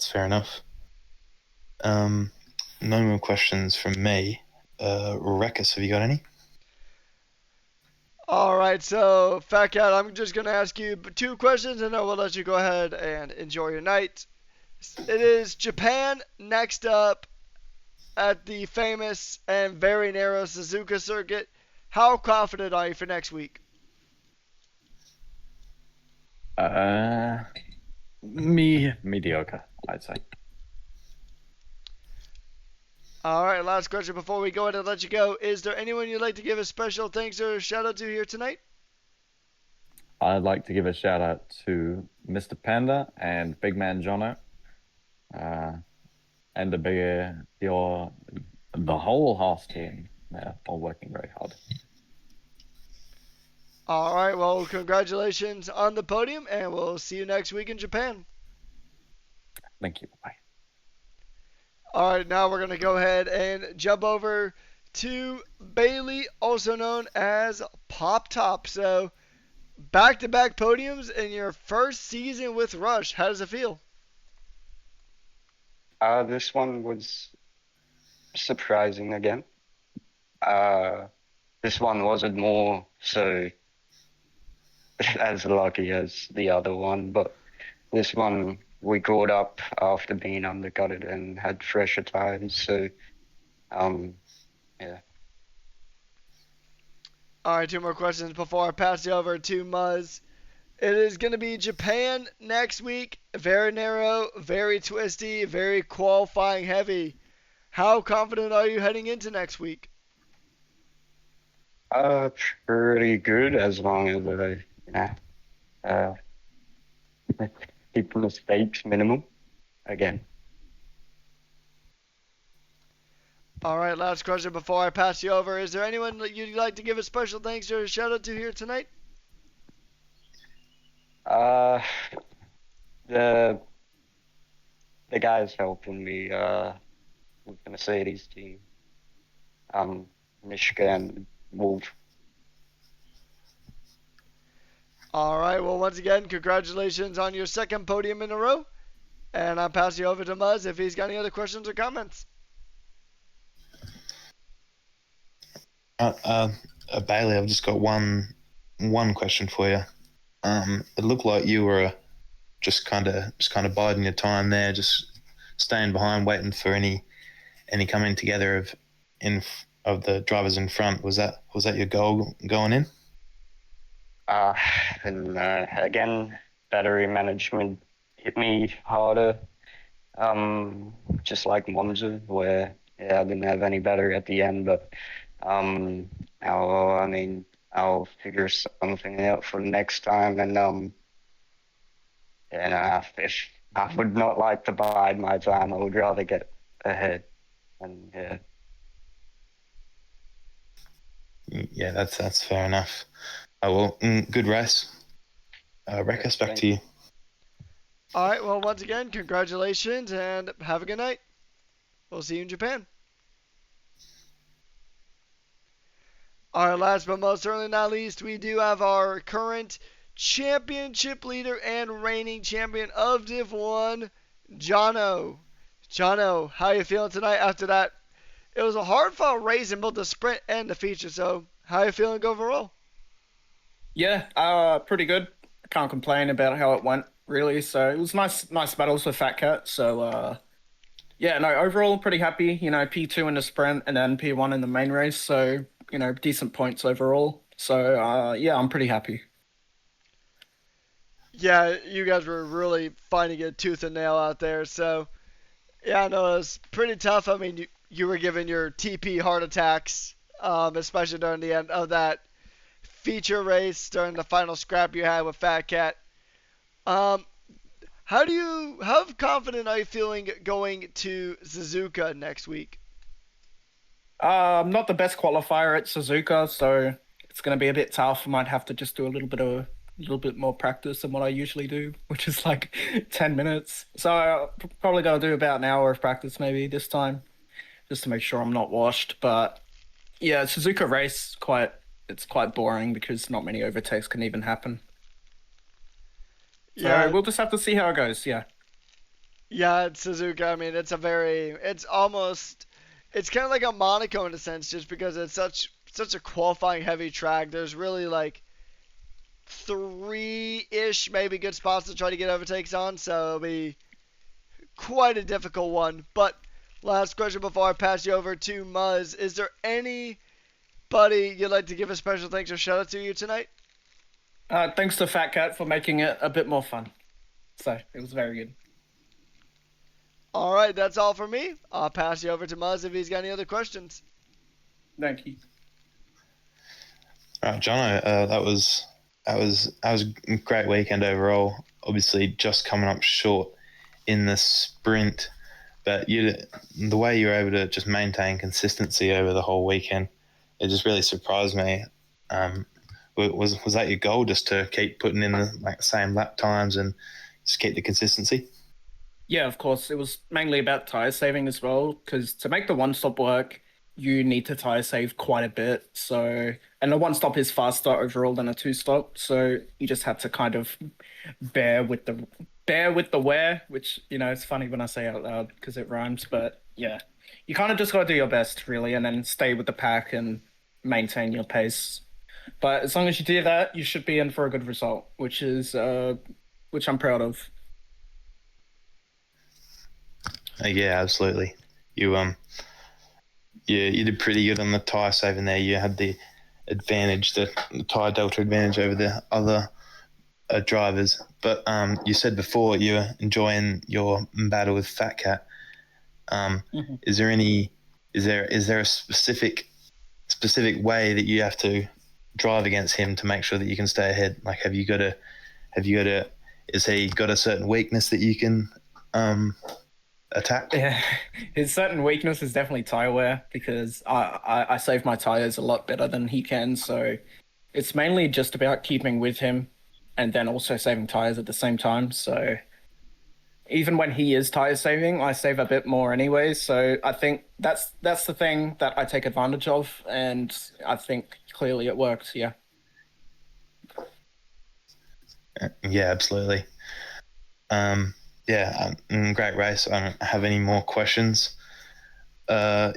fair enough. No more questions from me. Rekus, have you got any? All right, so Fatcat, I'm just going to ask you 2 questions, and then we'll let you go ahead and enjoy your night. It is Japan next up at the famous and very narrow Suzuka circuit. How confident are you for next week? Mediocre, I'd say. All right, last question before we go ahead and let you go. Is there anyone you'd like to give a special thanks or a shout out to here tonight? I'd like to give a shout out to Mr. Panda and Big Man Jonno, and the whole Haas team. They're all working very hard. All right, well, congratulations on the podium, and we'll see you next week in Japan. Thank you. Bye. All right, now we're going to go ahead and jump over to Bailey, also known as Pop Top. So, back-to-back podiums in your first season with Rush. How does it feel? This one was surprising again. This one wasn't more so as lucky as the other one, but this one we caught up after being undercutted and had fresher tires, so yeah. All right, 2 more questions before I pass you over to Muzz. It is going to be Japan next week. Very narrow, very twisty, very qualifying heavy. How confident are you heading into next week? Pretty good as long as keep mistakes minimum again. All right, last question before I pass you over. Is there anyone that you'd like to give a special thanks or a shout out to here tonight? The guys helping me with the Mercedes team, Mishka and Wolf. All right, well, once again, congratulations on your second podium in a row. And I'll pass you over to Muzz if he's got any other questions or comments. Bailey, I've just got one question for you. It looked like you were just kind of biding your time there, just staying behind, waiting for any coming together of the drivers in front. Was that your goal going in? Uh, and again, battery management hit me harder. Just like Monza, where I didn't have any battery at the end, but I'll figure something out for next time, and if I would not like to bide my time, I would rather get ahead, and yeah. Yeah, that's fair enough. Well, good race. Rekas, back to you. All right. Well, once again, congratulations and have a good night. We'll see you in Japan. All right. Last but most certainly not least, we do have our current championship leader and reigning champion of Div1, Jonno. Jonno, how you feeling tonight after that? It was a hard-fought race in both the sprint and the feature. So, how you feeling overall? Yeah, pretty good. Can't complain about how it went, really. So it was nice battles with Fatcat. So yeah, no, overall pretty happy. You know, P2 in the sprint and then P1 in the main race. So decent points overall. So yeah, I'm pretty happy. Yeah, you guys were really finding a tooth and nail out there. So, yeah, no, it was pretty tough. I mean, you were giving your TP heart attacks, especially during the end of that feature race during the final scrap you had with Fat Cat. Um, how confident are you feeling going to Suzuka next week? I'm not the best qualifier at Suzuka, so it's going to be a bit tough. I might have to just do a little bit more practice than what I usually do, which is like 10 minutes. So probably got to do about an hour of practice maybe this time, just to make sure I'm not washed. But yeah, Suzuka race it's quite boring because not many overtakes can even happen. So Yeah, we'll just have to see how it goes. Yeah. yeah, it's Suzuka. I mean, it's kind of like a Monaco in a sense, just because it's such a qualifying heavy track. There's really like three-ish maybe good spots to try to get overtakes on, so it'll be quite a difficult one. But last question before I pass you over to Muzz, is there anybody you'd like to give a special thanks or shout out to you tonight? Thanks to Fat Cat for making it a bit more fun. So it was very good. All right, that's all for me. I'll pass you over to Muzz if he's got any other questions. Thank you. All right, Jonno, that was a great weekend overall. Obviously, just coming up short in the sprint, but the way you were able to just maintain consistency over the whole weekend, it just really surprised me. Was that your goal, just to keep putting in the same lap times and just keep the consistency? Yeah, of course. It was mainly about tire saving as well, because to make the one stop work, you need to tire save quite a bit. So, and the one stop is faster overall than a two stop. So you just had to kind of bear with the wear, which it's funny when I say out loud because it rhymes. But yeah, you kind of just got to do your best really, and then stay with the pack and maintain your pace. But as long as you do that, you should be in for a good result, which I'm proud of. Yeah, absolutely. You did pretty good on the tyre saving there. You had the advantage, the tyre delta advantage over the other drivers. But you said before you're enjoying your battle with Fat Cat. Mm-hmm. Is there a specific way that you have to drive against him to make sure that you can stay ahead? Like, has he got a certain weakness that you can attack? Yeah, his certain weakness is definitely tire wear because I save my tires a lot better than he can. So it's mainly just about keeping with him and then also saving tires at the same time. So even when he is tire saving, I save a bit more anyway. So I think that's the thing that I take advantage of, and I think clearly it works. Yeah. Yeah, absolutely. Yeah, great race. I don't have any more questions. Yeah,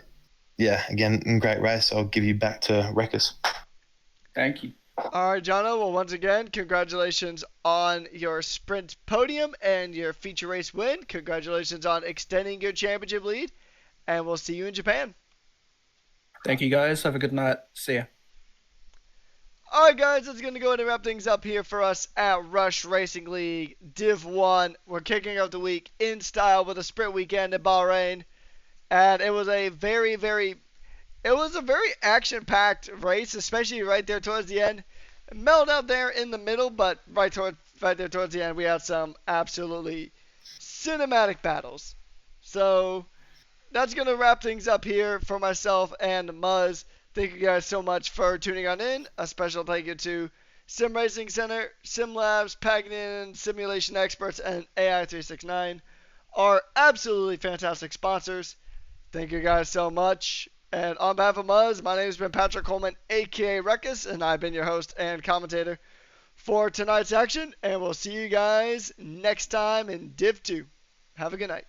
yeah, again, great race. I'll give you back to Wreckers. Thank you. All right, Jonno. Well, once again, congratulations on your sprint podium and your feature race win. Congratulations on extending your championship lead, and we'll see you in Japan. Thank you, guys. Have a good night. See ya. Alright guys, that's going to go ahead and wrap things up here for us at Rush Racing League Div 1. We're kicking off the week in style with a sprint weekend in Bahrain. And it was a very action-packed race, especially right there towards the end. It mellowed out there in the middle, but right there towards the end, we had some absolutely cinematic battles. So that's going to wrap things up here for myself and Muzz. Thank you guys so much for tuning on in. A special thank you to Sim Racing Center, Sim Labs, Pagnan, Simulation Experts, and AI369, our absolutely fantastic sponsors. Thank you guys so much. And on behalf of Muzz, my name has been Patrick Coleman, aka Ruckus, and I've been your host and commentator for tonight's action. And we'll see you guys next time in Div 2. Have a good night.